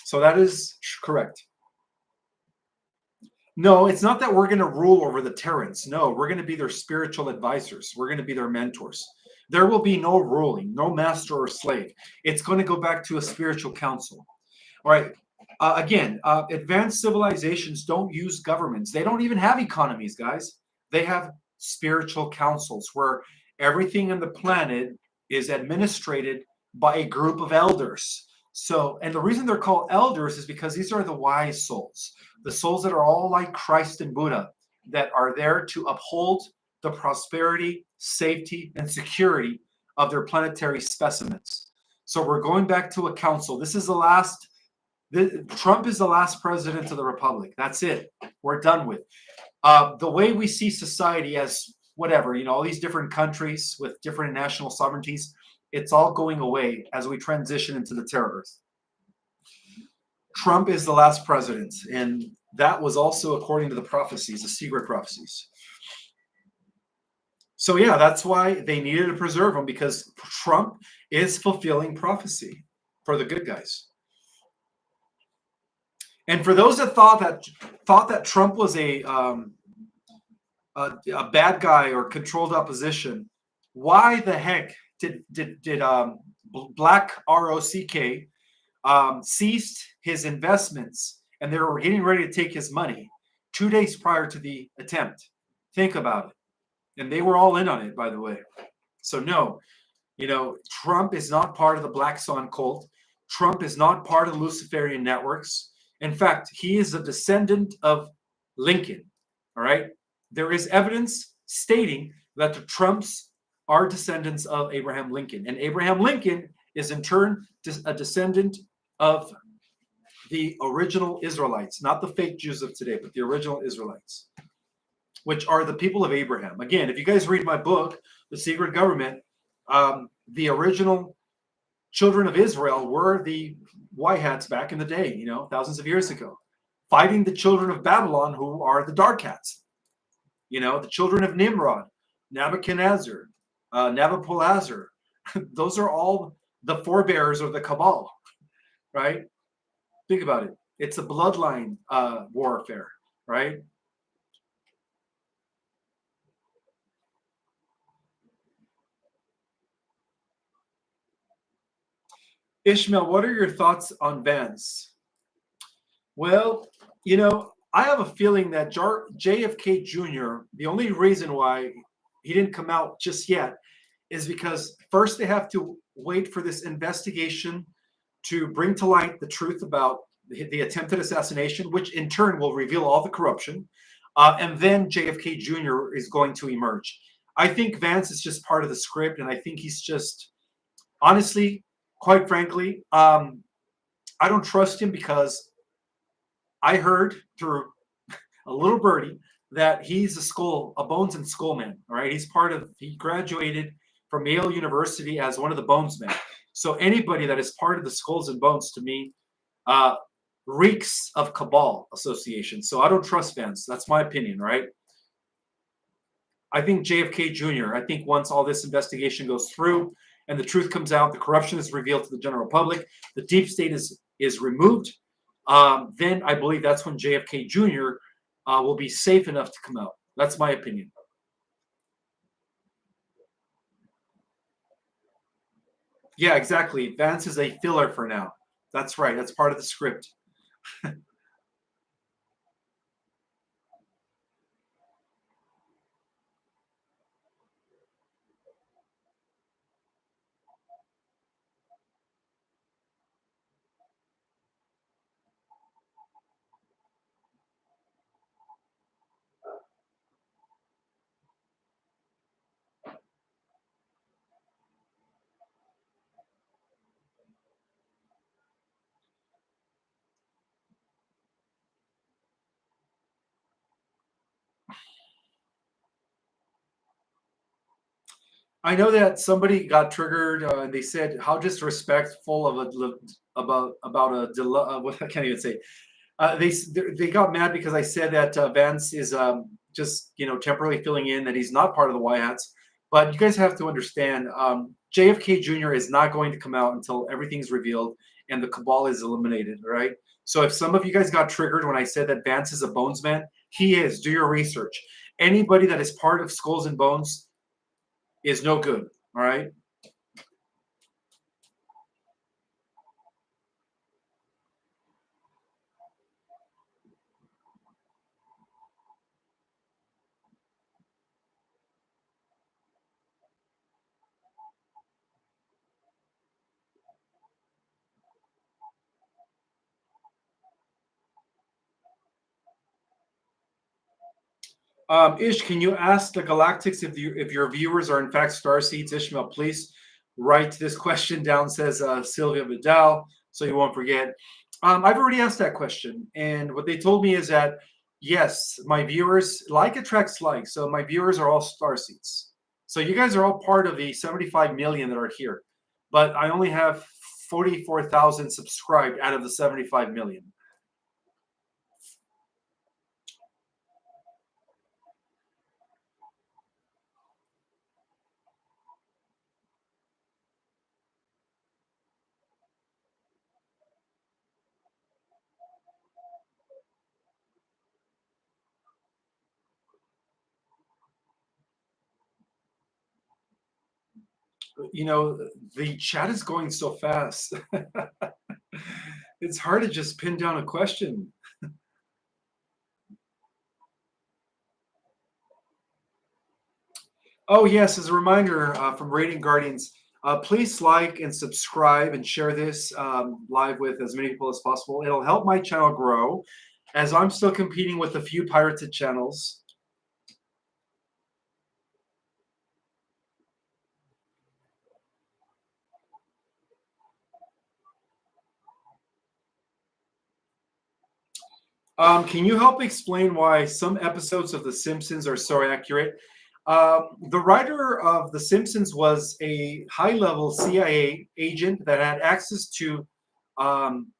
So that is correct. No, it's not that we're going to rule over the Terrans. No, we're going to be their spiritual advisors. We're going to be their mentors. There will be no ruling, no master or slave. It's going to go back to a spiritual council. All right. Again, advanced civilizations don't use governments. They don't even have economies, guys. They have spiritual councils where everything on the planet is administrated by a group of elders. So, and the reason they're called elders is because these are the wise souls, the souls that are all like Christ and Buddha, that are there to uphold the prosperity, safety, and security of their planetary specimens. So we're going back to a council. This is the last. Trump is the last president of the republic. That's it. We're done with. The way we see society as whatever, all these different countries with different national sovereignties, it's all going away as we transition into the Terra Earth. Trump is the last president, and that was also according to the prophecies, the secret prophecies. So yeah, that's why they needed to preserve him, because Trump is fulfilling prophecy for the good guys. And for those that thought that Trump was a bad guy or controlled opposition, why the heck did Black ROCK ceased his investments, and they were getting ready to take his money 2 days prior to the attempt? Think about it. And they were all in on it, by the way. So no, Trump is not part of the Black Swan cult. Trump is not part of the Luciferian networks. In fact, he is a descendant of Lincoln. All right. There is evidence stating that the Trumps are descendants of Abraham Lincoln. And Abraham Lincoln is in turn a descendant of the original Israelites, not the fake Jews of today, but the original Israelites, which are the people of Abraham. Again, if you guys read my book, The Secret Government, the original children of Israel were the white hats back in the day, thousands of years ago, fighting the children of Babylon, who are the dark hats, the children of Nimrod, Nebuchadnezzar, Nabopolassar. Those are all the forebears of the Cabal, right? Think about it. It's a bloodline warfare, right? Ishmael, what are your thoughts on Vance? Well, I have a feeling that JFK Jr., the only reason why he didn't come out just yet is because first they have to wait for this investigation to bring to light the truth about the attempted assassination, which in turn will reveal all the corruption. and then JFK Jr. is going to emerge. I think Vance is just part of the script, and I think he's just, honestly, quite frankly, I don't trust him because I heard through a little birdie that he's a bones and skull man. All right, he graduated from Yale University as one of the bones men. So anybody that is part of the skulls and bones, to me, uh, reeks of cabal association. So I don't trust Vance. That's my opinion, right? I think JFK Jr., I think once all this investigation goes through and the truth comes out, the corruption is revealed to the general public, the deep state is removed, then I believe that's when JFK Jr. Will be safe enough to come out. That's my opinion. Yeah, exactly. Vance is a filler for now. That's right. That's part of the script. I know that somebody got triggered and they said how disrespectful of about what I can't even say. They got mad because I said that Vance is just temporarily filling in, that he's not part of the Y Hats. But you guys have to understand, JFK Jr. is not going to come out until everything's revealed and the cabal is eliminated, right? So if some of you guys got triggered when I said that Vance is a bones man, he is. Do your research. Anybody that is part of Skulls and Bones is no good. All right. Ish, can you ask the Galactics if your viewers are in fact star seeds? Ishmael, please write this question down, says Sylvia Vidal, so you won't forget. I've already asked that question, and what they told me is that yes, my viewers like attracts like, so my viewers are all star seeds. So you guys are all part of the 75 million that are here, but I only have 44,000 subscribed out of the 75 million. You know, the chat is going so fast. It's hard to just pin down a question. Oh, yes, as a reminder from Radiant Guardians, please like and subscribe and share this live with as many people as possible. It'll help my channel grow as I'm still competing with a few pirated channels. Can you help explain why some episodes of The Simpsons are so accurate? The writer of The Simpsons was a high-level CIA agent that had access to um,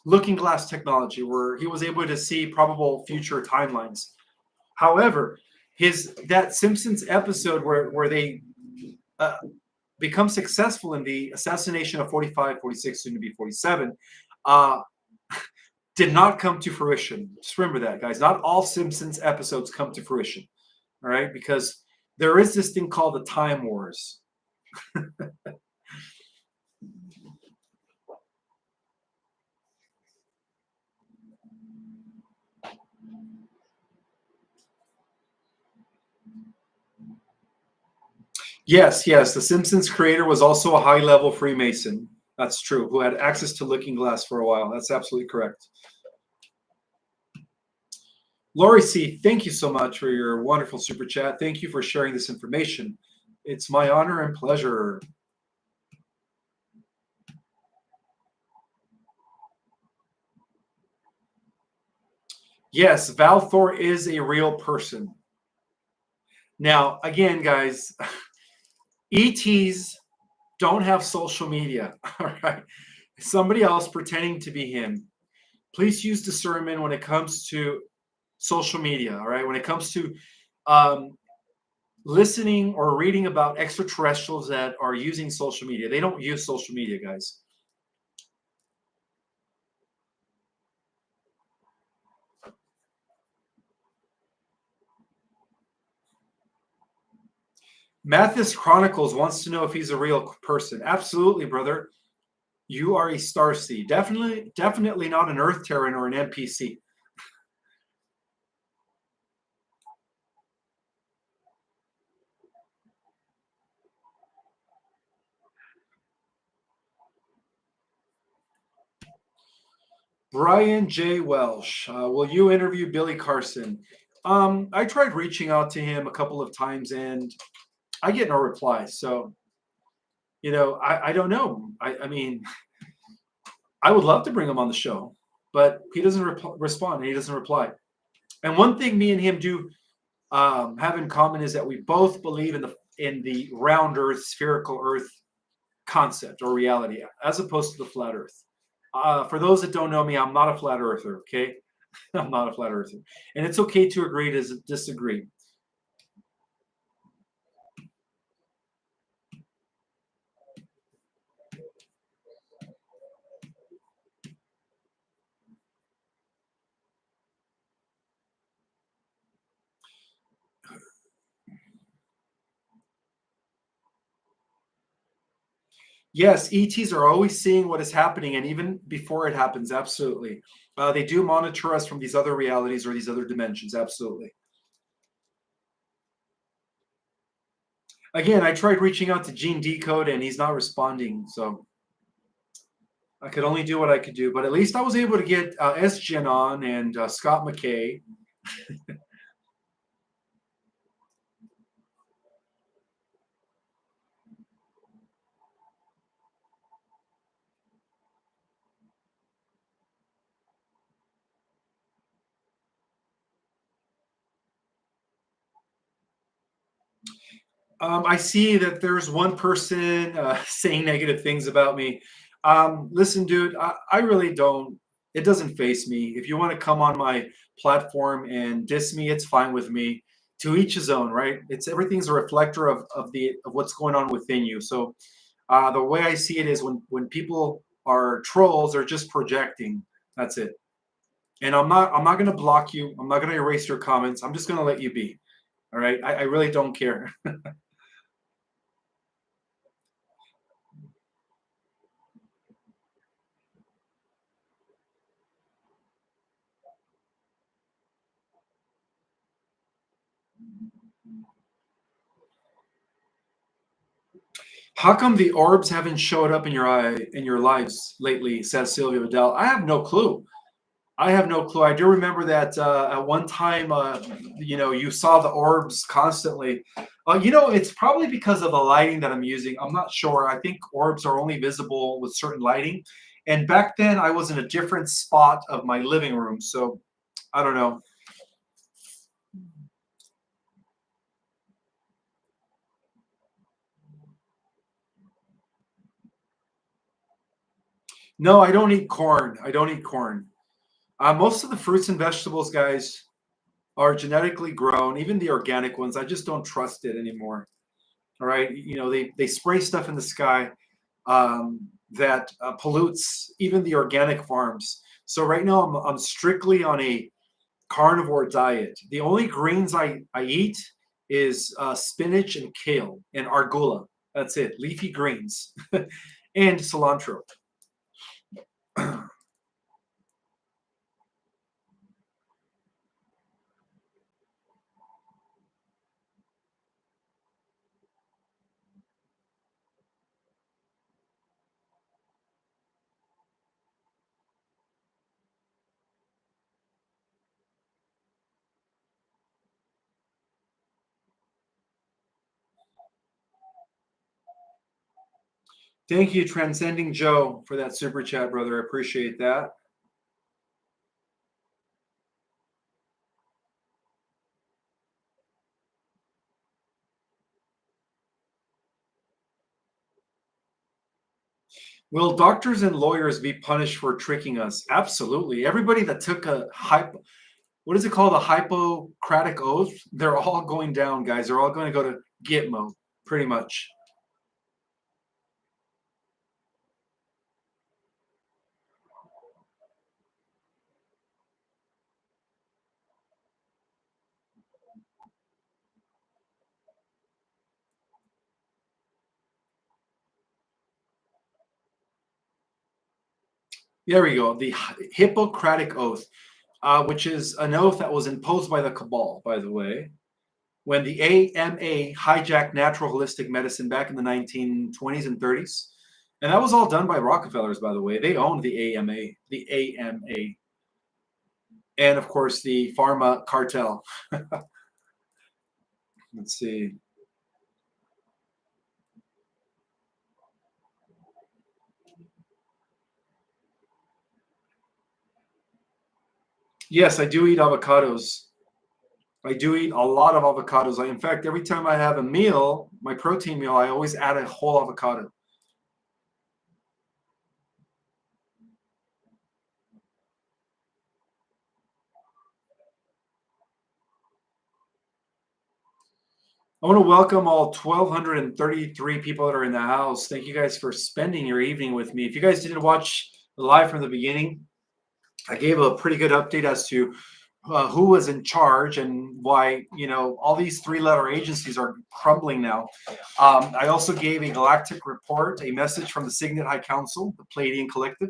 looking glass technology, where he was able to see probable future timelines. However, his that Simpsons episode where they uh, become successful in the assassination of 45, 46, soon to be 47, uh, did not come to fruition. Just remember that, guys. Not all Simpsons episodes come to fruition, all right? Because there is this thing called the Time Wars. Yes, yes. The Simpsons creator was also a high-level Freemason. That's true. Who had access to Looking Glass for a while. That's absolutely correct. Lori C, thank you so much for your wonderful super chat. Thank you for sharing this information. It's my honor and pleasure. Yes, Valthor is a real person. Now, again, guys, ETs don't have social media. All right. Somebody else pretending to be him. Please use discernment when it comes to social media. All right. When it comes to um, listening or reading about extraterrestrials that are using social media, they don't use social media, guys. Mathis Chronicles wants to know if he's a real person. Absolutely, brother. You are a star seed. Definitely not an Earth Terran or an NPC. Brian J. Welsh, will you interview Billy Carson? I tried reaching out to him a couple of times and I get no reply. So, I don't know. I mean, I would love to bring him on the show, but he doesn't respond and he doesn't reply. And one thing me and him do have in common is that we both believe in the round Earth, spherical Earth concept or reality, as opposed to the flat Earth. For those that don't know me, I'm not a flat earther. Okay, I'm not a flat earther, and it's okay to agree to disagree. Yes, ETs are always seeing what is happening, and even before it happens, absolutely. They do monitor us from these other realities or these other dimensions, absolutely. Again, I tried reaching out to Gene Decode, and he's not responding, so I could only do what I could do. But at least I was able to get SGen on and Scott McKay. I see that there's one person saying negative things about me. Listen, dude, I really don't. It doesn't face me. If you want to come on my platform and diss me, it's fine with me. To each his own, right? It's everything's a reflector of what's going on within you. So the way I see it is when people are trolls, they're just projecting. That's it. And I'm not going to block you. I'm not going to erase your comments. I'm just going to let you be. All right. I really don't care. How come the orbs haven't showed up in your lives lately? Says Sylvia Vidal. I have no clue. I have no clue. I do remember that at one time, you saw the orbs constantly. It's probably because of the lighting that I'm using. I'm not sure. I think orbs are only visible with certain lighting. And back then, I was in a different spot of my living room, so I don't know. No, I don't eat corn. I don't eat corn. Most of the fruits and vegetables, guys, are genetically grown, even the organic ones. I just don't trust it anymore. All right. They spray stuff in the sky that pollutes even the organic farms. So right now I'm strictly on a carnivore diet. The only greens I eat is spinach and kale and arugula. That's it. Leafy greens and cilantro. Thank you, Transcending Joe, for that super chat, brother. I appreciate that. Will doctors and lawyers be punished for tricking us? Absolutely. Everybody that took what is it called? A Hippocratic oath? They're all going down, guys. They're all going to go to Gitmo, pretty much. There we go. The Hippocratic oath, which is an oath that was imposed by the Cabal, by the way, when the AMA hijacked natural holistic medicine back in the 1920s and 30s. And that was all done by Rockefellers, by the way. They owned the AMA, and of course the pharma cartel. Let's see. Yes, I do eat avocados. I do eat a lot of avocados. In fact, every time I have a meal, my protein meal, I always add a whole avocado. I want to welcome all 1,233 people that are in the house. Thank you guys for spending your evening with me. If you guys didn't watch the live from the beginning, I gave a pretty good update as to who was in charge and why, all these three-letter agencies are crumbling now. I also gave a galactic report, a message from the Signet High Council, the Pleiadian Collective.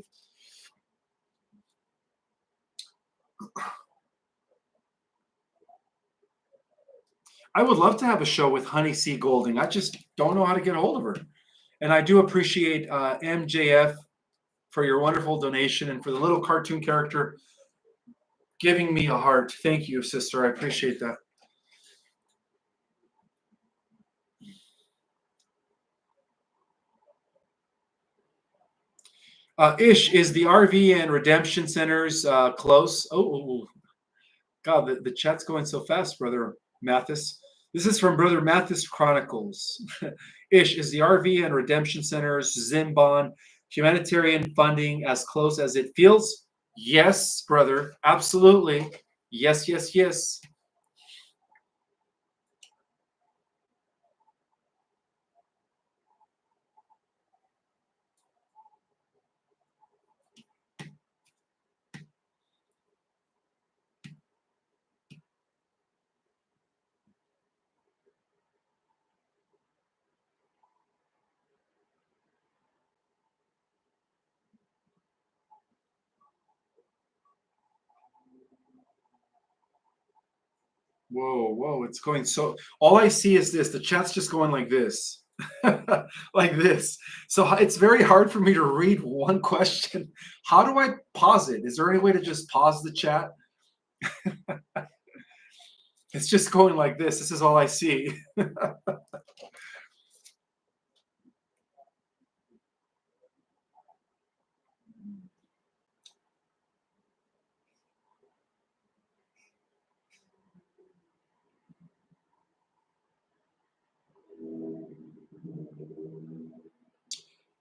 I would love to have a show with Honey C. Golding. I just don't know how to get a hold of her. And I do appreciate MJF for your wonderful donation and for the little cartoon character giving me a heart. Thank you, sister. I appreciate that. Ish, is the RV and redemption centers close? Oh, God, the chat's going so fast, Brother Mathis. This is from Brother Mathis Chronicles. Ish, is the RV and redemption centers, Zimbon, humanitarian funding as close as it feels? Yes, brother. Absolutely. Yes, yes, yes. Whoa, it's going so. All I see is this. The chat's just going like this. Like this. So it's very hard for me to read one question. How do I pause it? Is there any way to just pause the chat? It's just going like this. This is all I see.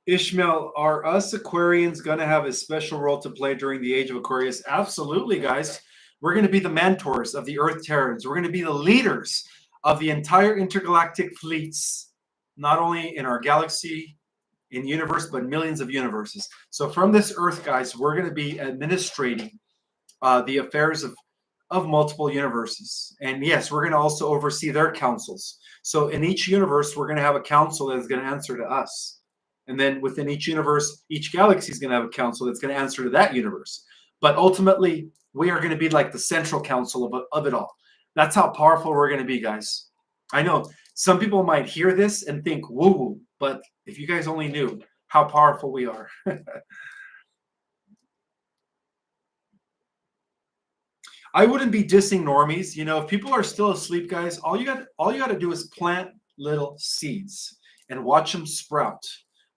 Ishmael, are us Aquarians going to have a special role to play during the age of Aquarius? Absolutely, guys. We're going to be the mentors of the Earth Terrans. We're going to be the leaders of the entire intergalactic fleets, not only in our galaxy, in the universe, but millions of universes. So from this Earth, guys, we're going to be administrating the affairs of multiple universes. And yes, we're going to also oversee their councils. So in each universe, we're going to have a council that is going to answer to us. And then within each universe, each galaxy is going to have a council that's going to answer to that universe. But ultimately, we are going to be like the central council of it all. That's how powerful we're going to be, guys. I know some people might hear this and think woo-woo, but if you guys only knew how powerful we are. I wouldn't be dissing normies. If people are still asleep, guys, all you got to do is plant little seeds and watch them sprout.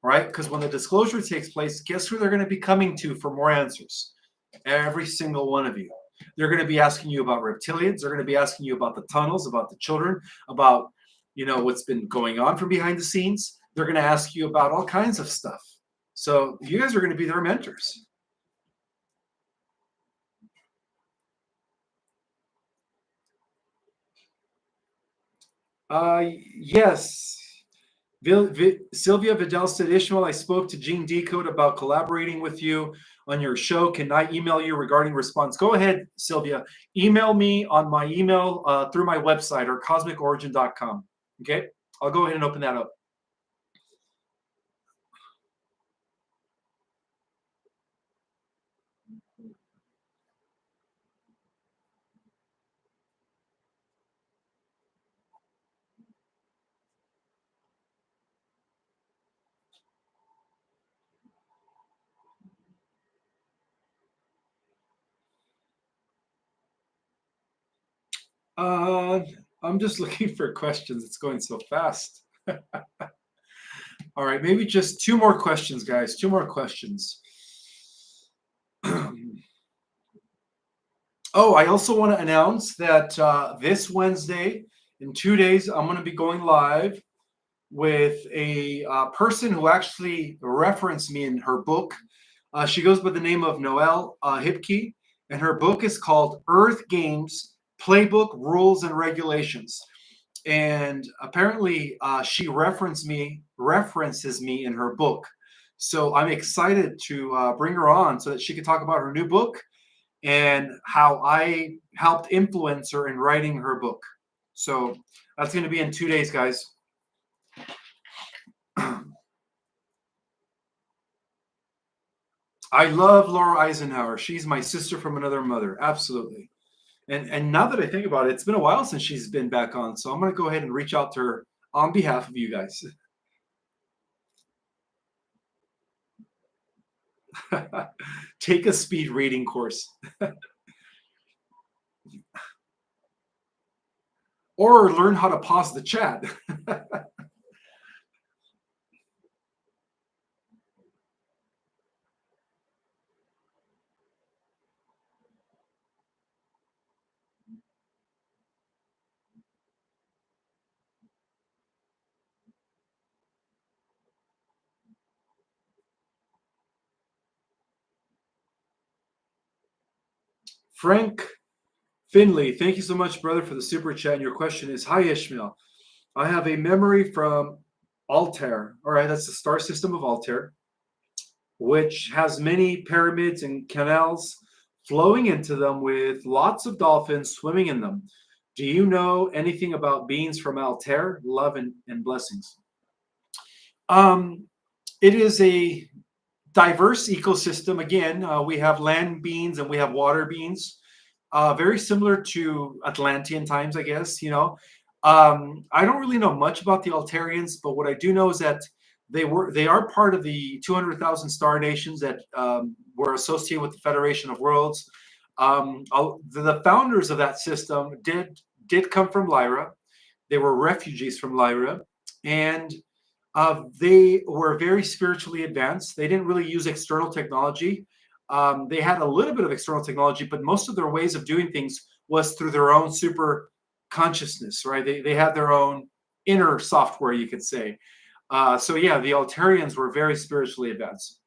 right? Because when the disclosure takes place, guess who they're going to be coming to for more answers? Every single one of you. They're going to be asking you about reptilians. They're going to be asking you about the tunnels, about the children, about what's been going on from behind the scenes. They're going to ask you about all kinds of stuff. So you guys are going to be their mentors. Yes. Sylvia Vidal said, Ishmael, I spoke to Gene Decode about collaborating with you on your show. Can I email you regarding response? Go ahead, Sylvia. Email me on my email through my website or cosmicorigin.com. Okay? I'll go ahead and open that up. I'm just looking for questions. It's going so fast. All right, maybe just two more questions, guys. Two more questions. Oh, I also want to announce that this Wednesday, in 2 days, I'm going to be going live with a person who actually referenced me in her book. She goes by the name of Noelle Hipke, and her book is called Earth Games Playbook, Rules, and Regulations. And apparently, she references me in her book. So I'm excited to bring her on so that she can talk about her new book and how I helped influence her in writing her book. So that's going to be in 2 days, guys. I love Laura Eisenhower. She's my sister from another mother. Absolutely. And now that I think about it, it's been a while since she's been back on. So I'm going to go ahead and reach out to her on behalf of you guys. Take a speed reading course. Or learn how to pause the chat. Frank Finley, thank you so much, brother, for the super chat. And your question is, hi, Ishmael. I have a memory from Altair. All right, that's the star system of Altair, which has many pyramids and canals flowing into them with lots of dolphins swimming in them. Do you know anything about beings from Altair? Love and blessings. Um, it is a diverse ecosystem. Again, we have land beings and we have water beings. Very similar to Atlantean times, I guess. I don't really know much about the Altarians, but what I do know is that they are part of the 200,000 star nations that were associated with the Federation of Worlds. The founders of that system did come from Lyra. They were refugees from Lyra, and they were very spiritually advanced. They didn't really use external technology. They had a little bit of external technology, but most of their ways of doing things was through their own super consciousness, right? They had their own inner software, you could say. So yeah, the Altarians were very spiritually advanced.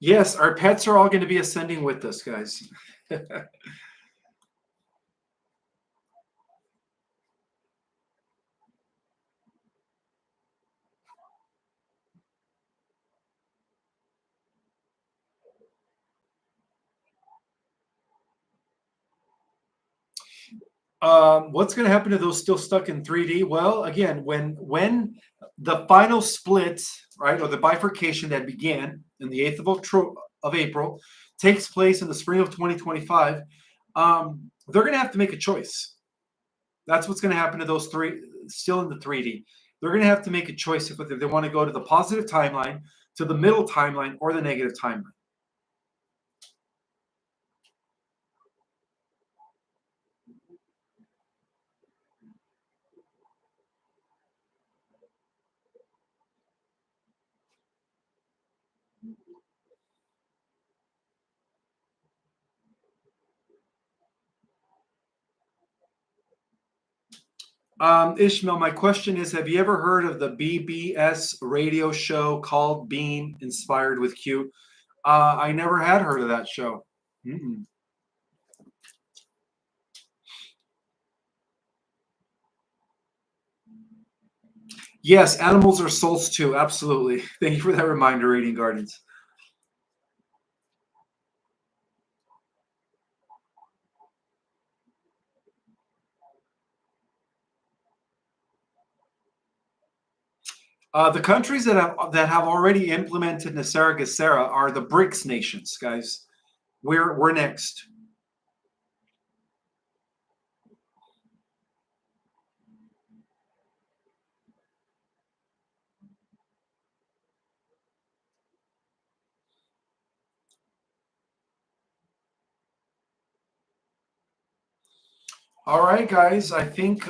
Yes, our pets are all going to be ascending with us, guys. What's going to happen to those still stuck in 3D? Well, again, when the final split, right, or the bifurcation that began in the 8th of April takes place in the spring of 2025, they're going to have to make a choice. That's what's going to happen to those three still in the 3D. They're going to have to make a choice if whether they want to go to the positive timeline, to the middle timeline, or the negative timeline. Ishmael, my question is, have you ever heard of the BBS radio show called Being Inspired with Q? I never had heard of that show. Mm-mm. Yes, animals are souls too. Absolutely. Thank you for that reminder, Radiant Gardens. The countries that have already implemented Nasera Gesera are the BRICS nations, guys. We're next. All right, guys. I think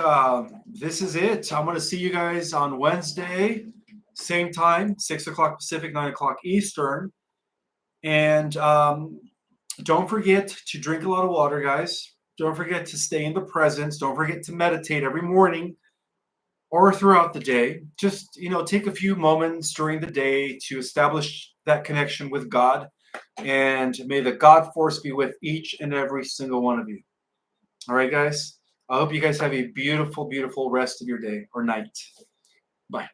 this is it. I'm going to see you guys on Wednesday, same time, 6 o'clock Pacific, 9 o'clock Eastern. And don't forget to drink a lot of water, guys. Don't forget to stay in the presence. Don't forget to meditate every morning or throughout the day. Just, take a few moments during the day to establish that connection with God. And may the God force be with each and every single one of you. All right, guys. I hope you guys have a beautiful, beautiful rest of your day or night. Bye.